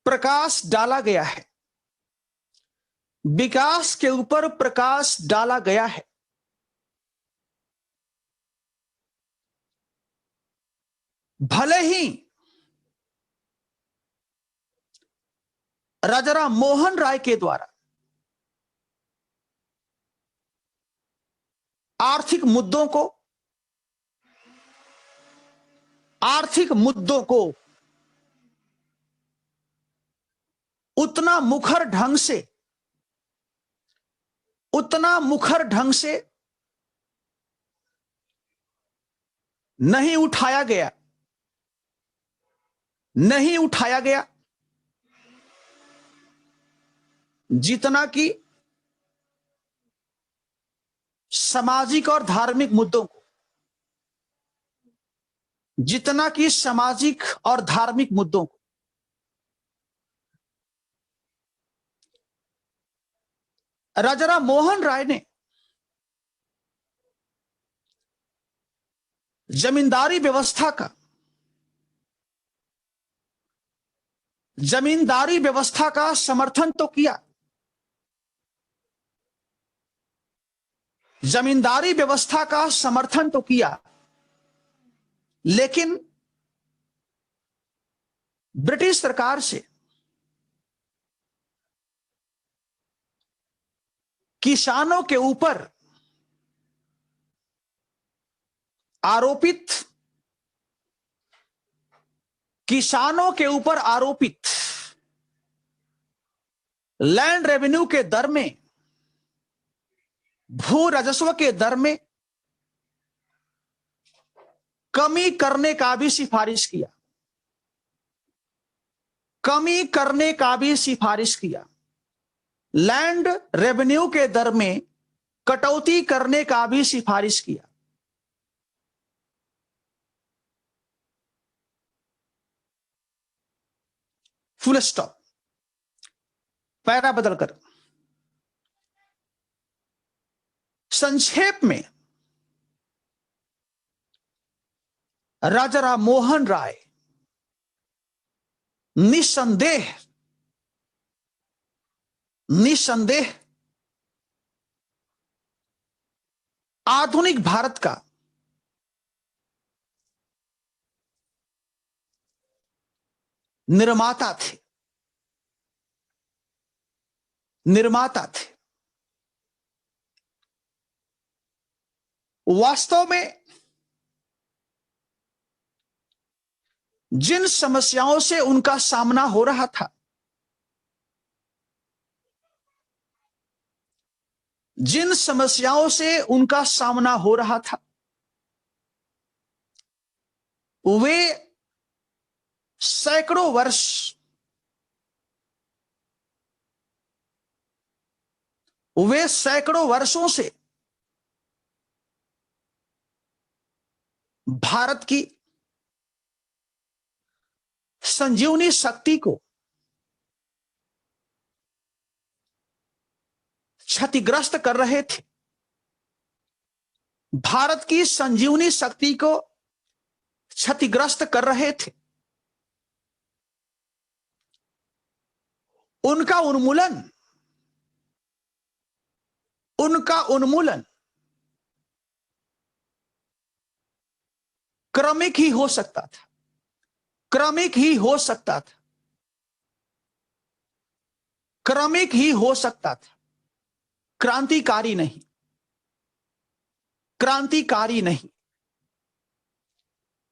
प्रकाश डाला गया है। विकास के ऊपर प्रकाश डाला गया है। भले ही राजा राम मोहन राय के द्वारा आर्थिक मुद्दों को, आर्थिक मुद्दों को उतना मुखर ढंग से, उतना मुखर ढंग से नहीं उठाया गया, नहीं उठाया गया जितना कि सामाजिक और धार्मिक मुद्दों को, जितना कि सामाजिक और धार्मिक मुद्दों को। राजा राम मोहन राय ने जमींदारी व्यवस्था का, जमींदारी व्यवस्था का समर्थन तो किया, जमींदारी व्यवस्था का समर्थन तो किया, लेकिन ब्रिटिश सरकार से किसानों के ऊपर आरोपित, किसानों के ऊपर आरोपित लैंड रेवेन्यू के दर में, भू राजस्व के दर में कमी करने का भी सिफारिश किया, कमी करने का भी सिफारिश किया। लैंड रेवेन्यू के दर में कटौती करने का भी सिफारिश किया। Full stop. पैरा बदलकर संक्षेप में राजा राम मोहन राय निसंदेह निसंदेह आधुनिक भारत का निर्माता थे। वास्तव में जिन समस्याओं से उनका सामना हो रहा था, जिन समस्याओं से उनका सामना हो रहा था, वे सैकड़ों वर्ष वर्षों से भारत की संजीवनी शक्ति को क्षतिग्रस्त कर रहे थे। भारत की संजीवनी शक्ति को क्षतिग्रस्त कर रहे थे। उनका उन्मूलन क्रमिक ही हो सकता था, क्रमिक ही हो सकता था,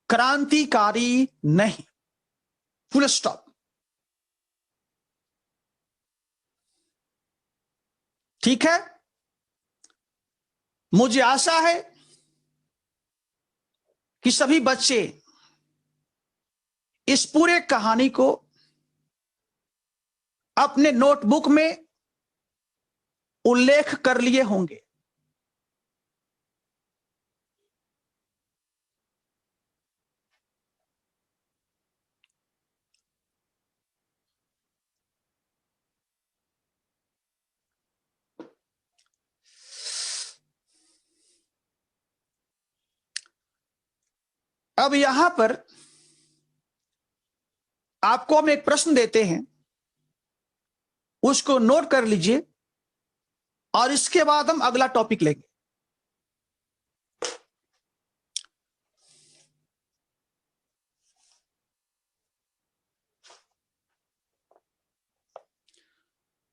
क्रांतिकारी नहीं। Full stop. ठीक है, मुझे आशा है कि सभी बच्चे इस पूरे कहानी को अपने नोटबुक में उल्लेख कर लिए होंगे। अब यहां पर आपको हम एक प्रश्न देते हैं, उसको नोट कर लीजिए और इसके बाद हम अगला टॉपिक लेंगे।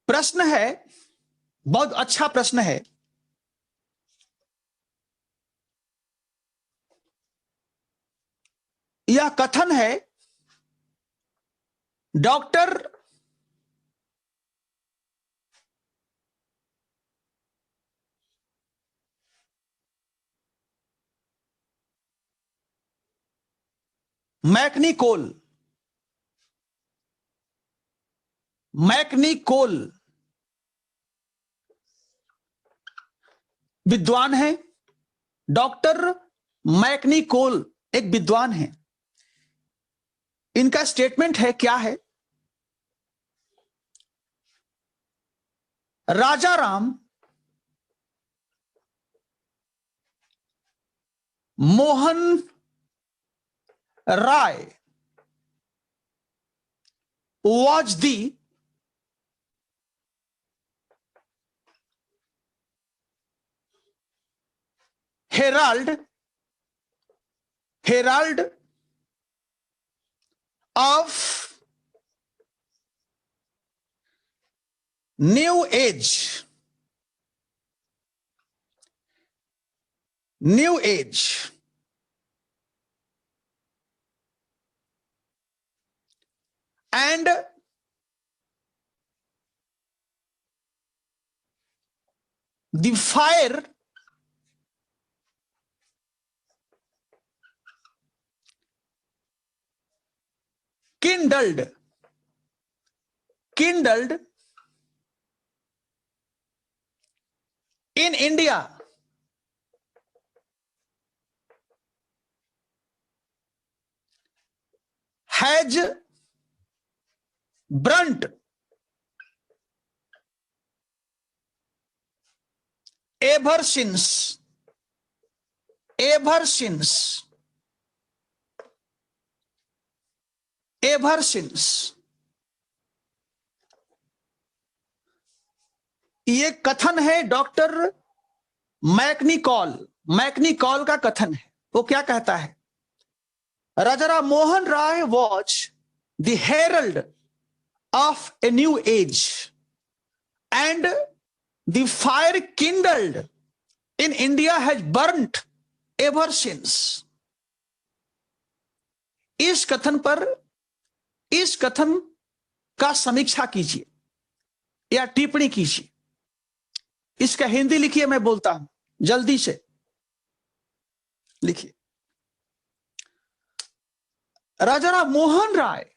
प्रश्न है, बहुत अच्छा प्रश्न है। यह कथन है, डॉक्टर मैकनिकोल विद्वान है। डॉक्टर मैकनिकोल एक विद्वान है। इनका स्टेटमेंट है, क्या है? राजा राम मोहन राय was the herald of new age and the fire kindled in India has burnt ever since, ever since, ever since, ये कथन है डॉक्टर मैकनिकॉल, मैकनिकॉल का कथन है। वो क्या कहता है? Raja Mohan Roy was the herald of a new age and the fire kindled in India has burnt ever since. इस कथन पर, इस कथन का समीक्षा कीजिए या टिप्पणी कीजिए। इसका हिंदी लिखिए, मैं बोलता हूं, जल्दी से लिखिए। राजा मोहन राय,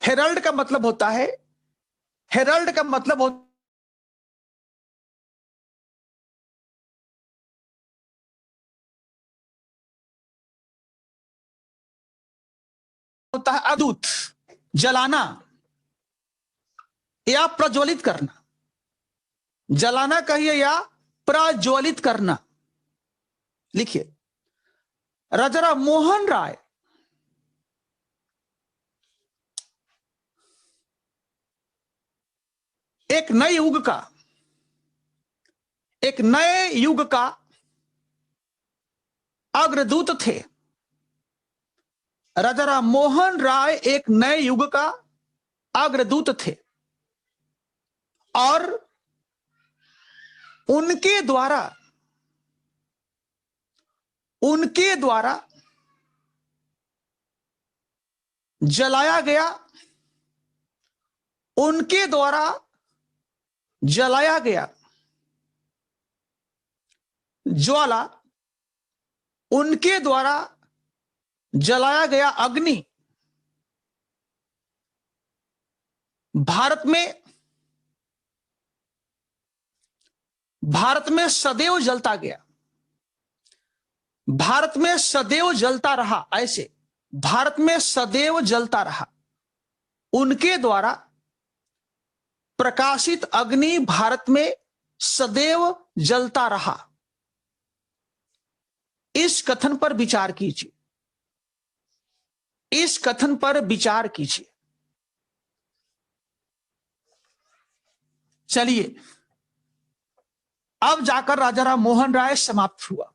हेरल्ड का मतलब होता है, हेरल्ड का मतलब होता है अदूत, जलाना या प्रज्वलित करना। जलाना कहिए या प्रज्वलित करना। लिखिए, राजा मोहन राय एक नए युग का, एक नए युग का अग्रदूत थे। राजा मोहन राय एक नए युग का अग्रदूत थे और उनके द्वारा, उनके द्वारा जलाया गया, उनके द्वारा जलाया गया ज्वाला, उनके द्वारा जलाया गया अग्नि भारत में सदैव जलता गया, भारत में सदैव जलता रहा। ऐसे भारत में सदैव जलता रहा। उनके द्वारा प्रकाशित अग्नि भारत में सदैव जलता रहा। इस कथन पर विचार कीजिए, इस कथन पर विचार कीजिए। चलिए, अब जाकर राजा मोहन राय समाप्त हुआ।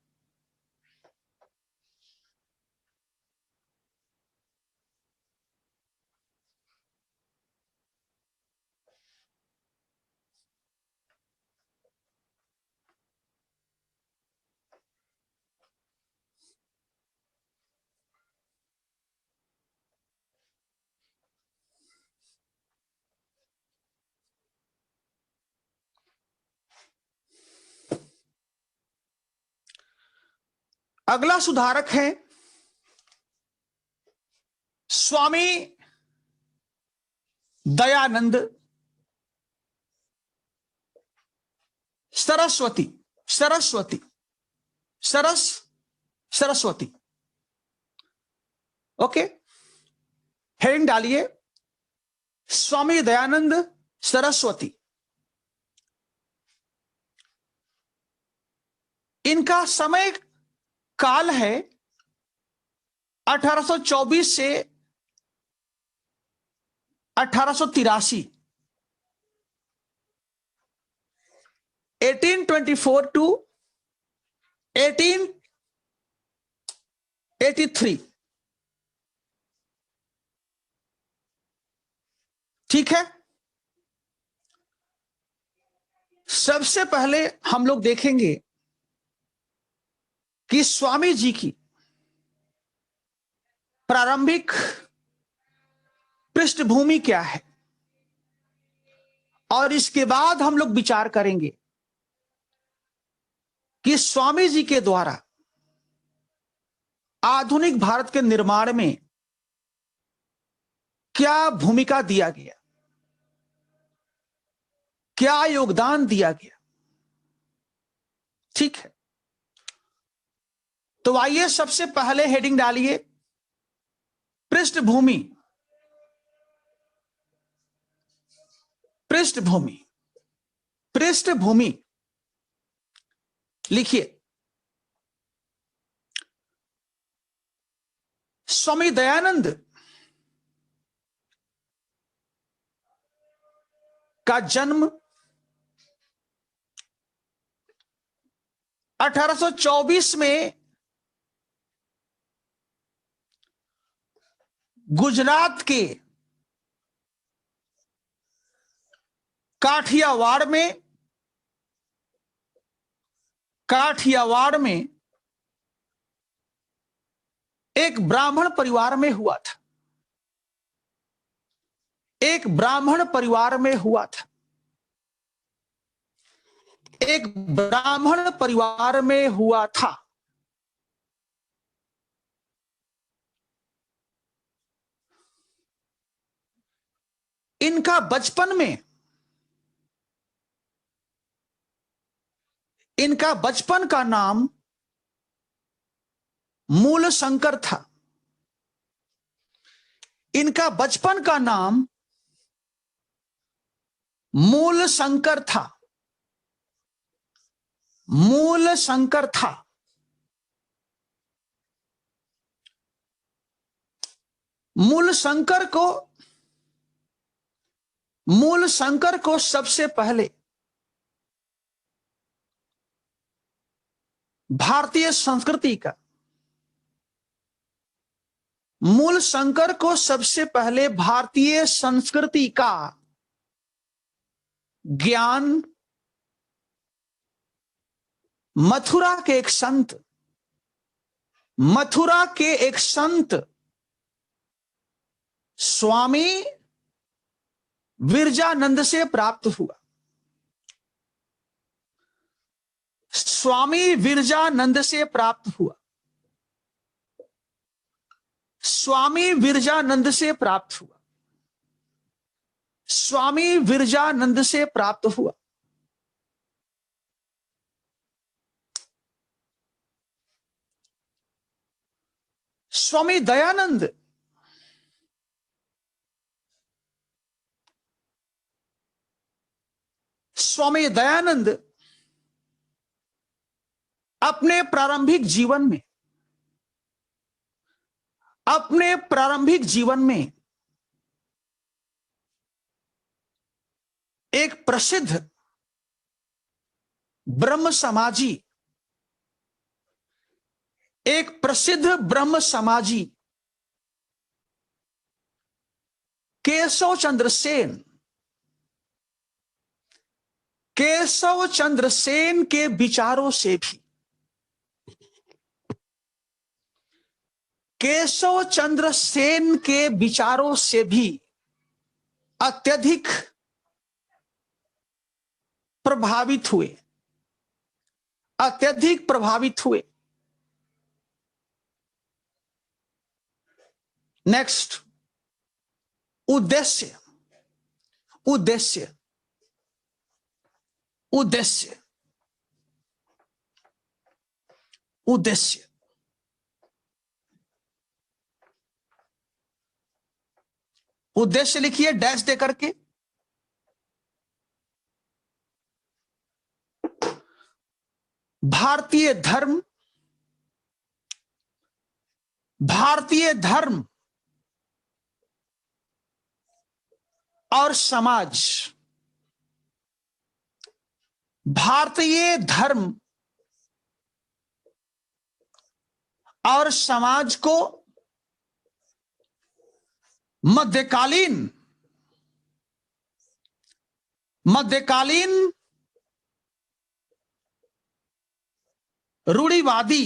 अगला सुधारक है स्वामी दयानंद सरस्वती, सरस्वती, सरस्वती। ओके, हेडिंग डालिए, स्वामी दयानंद सरस्वती। इनका समय काल है 1824 से 1883, 1824 टू 1883। ठीक है। सबसे पहले हम लोग देखेंगे कि स्वामी जी की प्रारंभिक पृष्ठभूमि क्या है, और इसके बाद हम लोग विचार करेंगे कि स्वामी जी के द्वारा आधुनिक भारत के निर्माण में क्या भूमिका दिया गया, क्या योगदान दिया गया। ठीक है, तो आइए सबसे पहले हेडिंग डालिए, पृष्ठभूमि, पृष्ठभूमि। पृष्ठभूमि लिखिए। स्वामी दयानंद का जन्म 1824 में गुजरात के काठियावाड़ में एक ब्राह्मण परिवार में हुआ था। एक ब्राह्मण परिवार में हुआ था। एक ब्राह्मण परिवार में हुआ था। इनका बचपन का नाम मूल शंकर था। इनका बचपन का नाम मूल शंकर था। मूल शंकर था। मूल शंकर को सबसे पहले भारतीय संस्कृति का मूल शंकर को सबसे पहले भारतीय संस्कृति का ज्ञान मथुरा के एक संत स्वामी विरजानंद से प्राप्त हुआ। स्वामी विरजानंद से प्राप्त हुआ। स्वामी विरजानंद से प्राप्त हुआ। स्वामी विरजानंद से प्राप्त हुआ। स्वामी दयानंद अपने प्रारंभिक जीवन में एक प्रसिद्ध ब्रह्म समाजी केशव चंद्र सेन के विचारों से भी अत्यधिक प्रभावित हुए। नेक्स्ट, उद्देश्य लिखिए डैश दे करके। भारतीय धर्म और समाज। भारतीय धर्म और समाज को मध्यकालीन रूढ़िवादी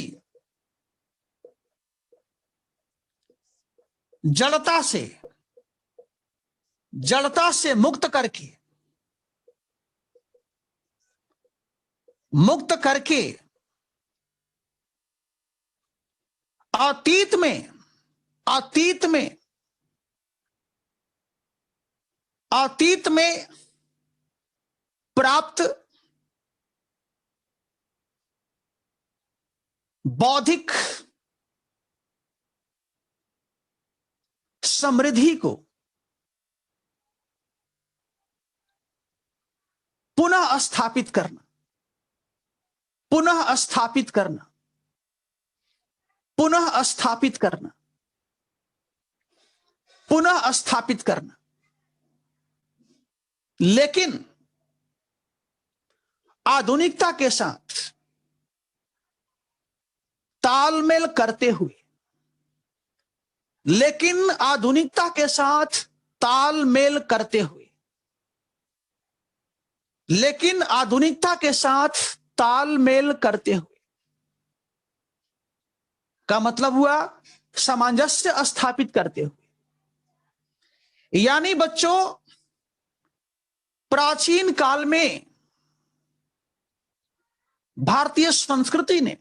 जड़ता से मुक्त करके अतीत में प्राप्त बौद्धिक समृद्धि को पुनः स्थापित करना, पुनः स्थापित करना, पुनः स्थापित करना, पुनः स्थापित करना। लेकिन आधुनिकता के साथ तालमेल करते हुए, लेकिन आधुनिकता के साथ तालमेल करते हुए, लेकिन आधुनिकता के साथ तालमेल करते हुए का मतलब हुआ सामंजस्य स्थापित करते हुए। यानी बच्चों, प्राचीन काल में भारतीय संस्कृति ने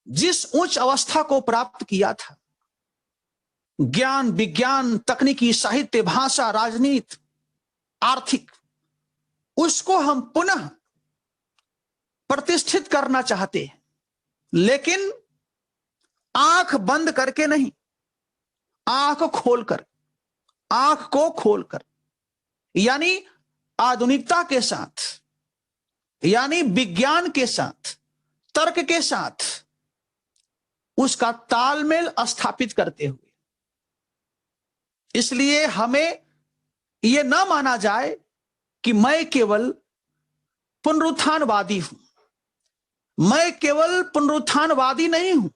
जिस उच्च अवस्था को प्राप्त किया था, ज्ञान, विज्ञान, तकनीकी, साहित्य, भाषा, राजनीति, आर्थिक, उसको हम पुनः प्रतिष्ठित करना चाहते हैं, लेकिन आंख बंद करके नहीं, आंख खोलकर, आंख को खोलकर, यानी आधुनिकता के साथ, यानी विज्ञान के साथ, तर्क के साथ उसका तालमेल स्थापित करते हुए। इसलिए हमें यह ना माना जाए कि मैं केवल पुनरुत्थानवादी हूं, मैं केवल पुनरुत्थानवादी नहीं हूं,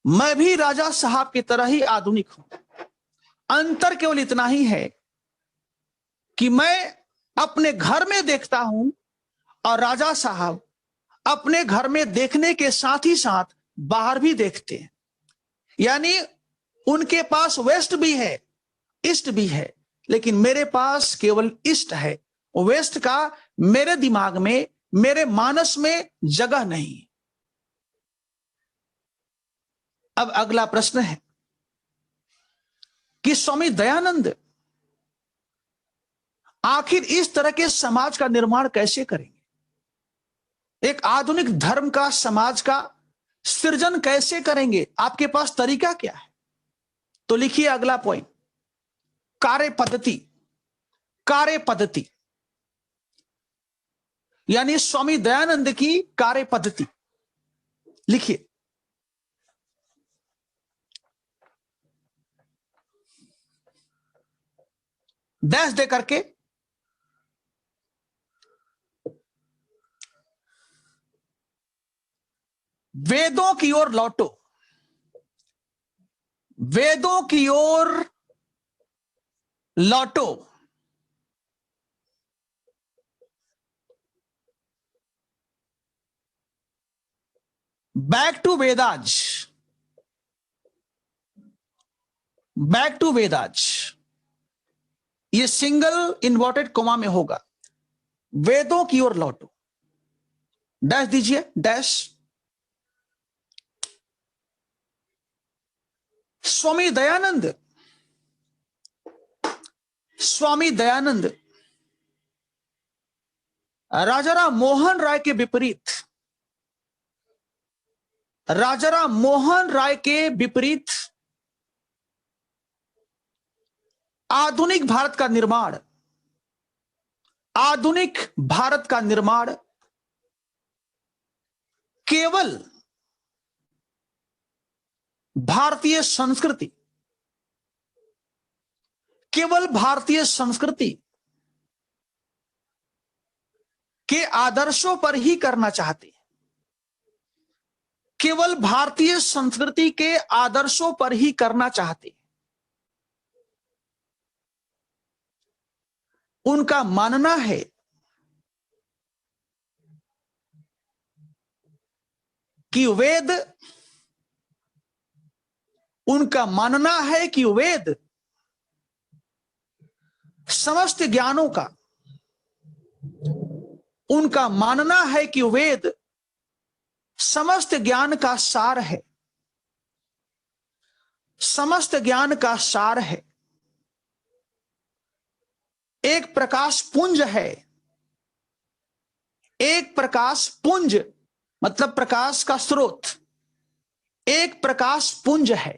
मैं भी राजा साहब की तरह ही आधुनिक हूं। अंतर केवल इतना ही है कि मैं अपने घर में देखता हूं और राजा साहब अपने घर में देखने के साथ ही साथ बाहर भी देखते हैं। यानी उनके पास वेस्ट भी है, ईस्ट भी है, लेकिन मेरे पास केवल ईस्ट है। वेस्ट का मेरे दिमाग में, मेरे मानस में जगह नहीं। अब अगला प्रश्न है कि स्वामी दयानंद आखिर इस तरह के समाज का निर्माण कैसे करेंगे? एक आधुनिक धर्म का, समाज का सृजन कैसे करेंगे? आपके पास तरीका क्या है? तो लिखिए अगला पॉइंट, कार्य पद्धति। कार्य पद्धति यानी स्वामी दयानंद की कार्य पद्धति लिखिए। डैश दे करके वेदों की ओर लौटो, वेदों की ओर लौटो। Back to Vedas, back to Vedas. ये सिंगल इन्वर्टेड कोमा में होगा। वेदों की ओर लौटो, डैश दीजिए, डैश। स्वामी दयानंद, स्वामी दयानंद राजाराम मोहन राय के विपरीत, राजाराम मोहन राय के विपरीत आधुनिक भारत का निर्माण, आधुनिक भारत का निर्माण केवल भारतीय संस्कृति, केवल भारतीय संस्कृति के आदर्शों पर ही करना चाहते हैं, केवल भारतीय संस्कृति के आदर्शों पर ही करना चाहते हैं। उनका मानना है कि वेद, उनका मानना है कि वेद समस्त ज्ञानों का, उनका मानना है कि वेद समस्त ज्ञान का सार है, समस्त ज्ञान का सार है, एक प्रकाश पुंज है। एक प्रकाश पुंज मतलब प्रकाश का स्रोत, एक प्रकाश पुंज है।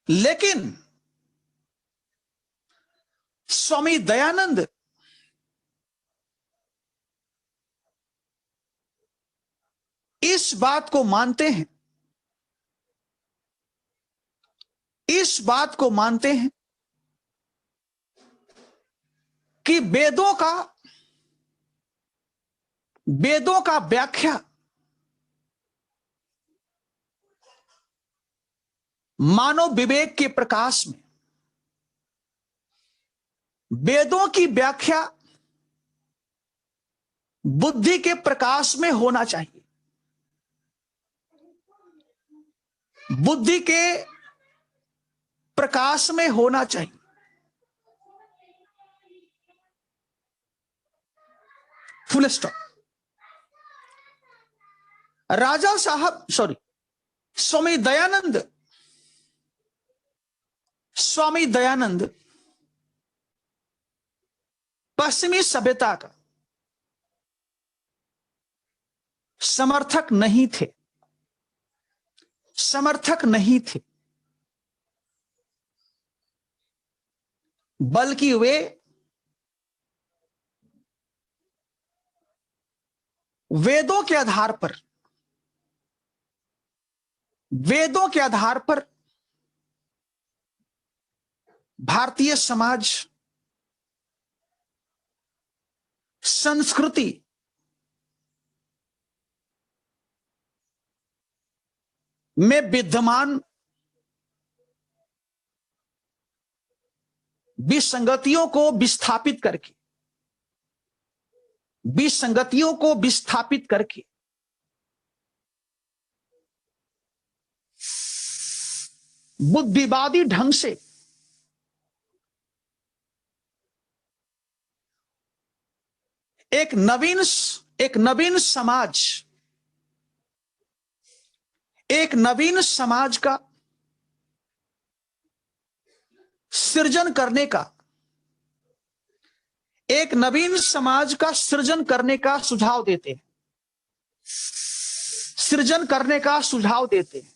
लेकिन स्वामी दयानंद इस बात को मानते हैं, इस बात को मानते हैं कि वेदों का व्याख्या मानव विवेक के प्रकाश में, वेदों की व्याख्या बुद्धि के प्रकाश में होना चाहिए। बुद्धि के प्रकाश में होना चाहिए। Full stop. राजा साहब स्वामी दयानंद पश्चिमी सभ्यता का समर्थक नहीं थे, बल्कि वे वेदों के आधार पर भारतीय समाज, संस्कृति, में विद्यमान विसंगतियों को विस्थापित करके बुद्धिवादी ढंग से एक नवीन समाज का सृजन करने का सुझाव देते हैं।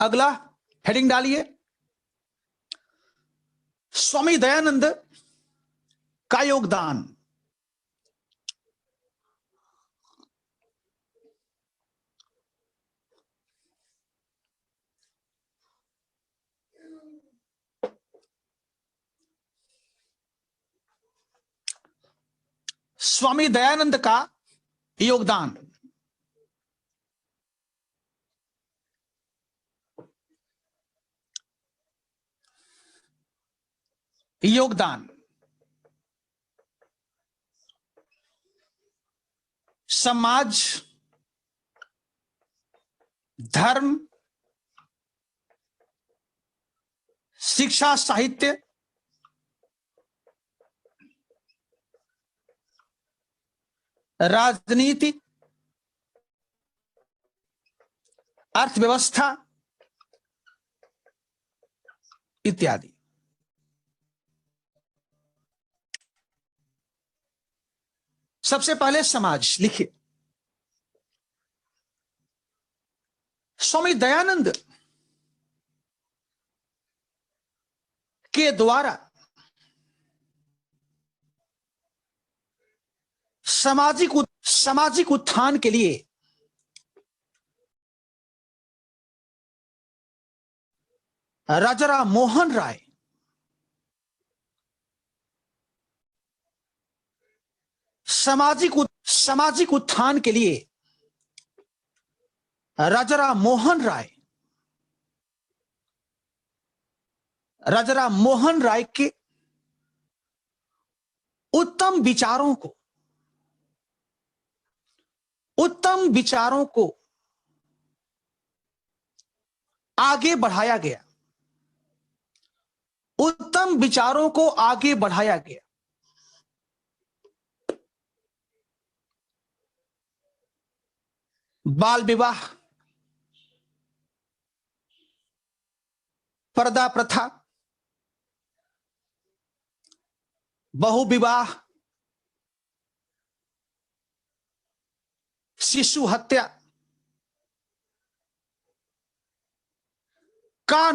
अगला हेडिंग डालिए, स्वामी दयानंद का योगदान। स्वामी दयानंद का योगदान। समाज, धर्म, शिक्षा, साहित्य, राजनीति, अर्थव्यवस्था इत्यादि। सबसे पहले समाज लिखिए। स्वामी दयानंद के द्वारा सामाजिक उत्थान के लिए राजाराम मोहन राय सामाजिक उत्थान के लिए राजाराम मोहन राय के उत्तम विचारों को आगे बढ़ाया गया। बाल विवाह, पर्दा प्रथा, बहु विवाह, शिशु हत्या, का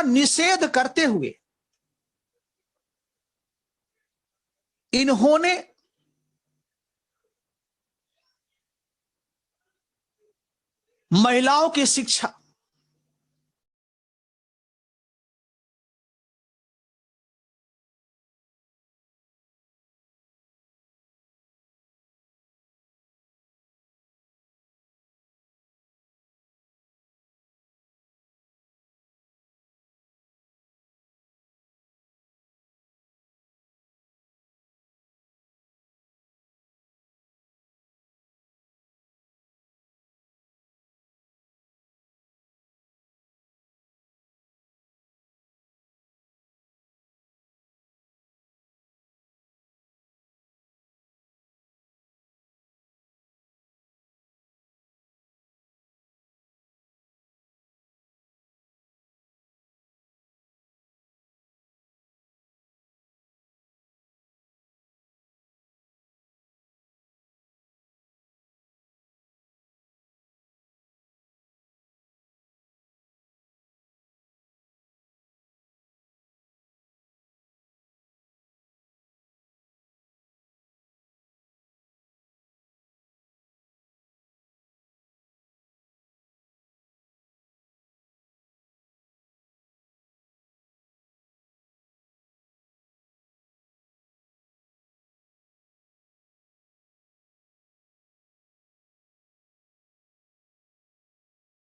निषेध करते हुए इन्होंने महिलाओं की शिक्षा,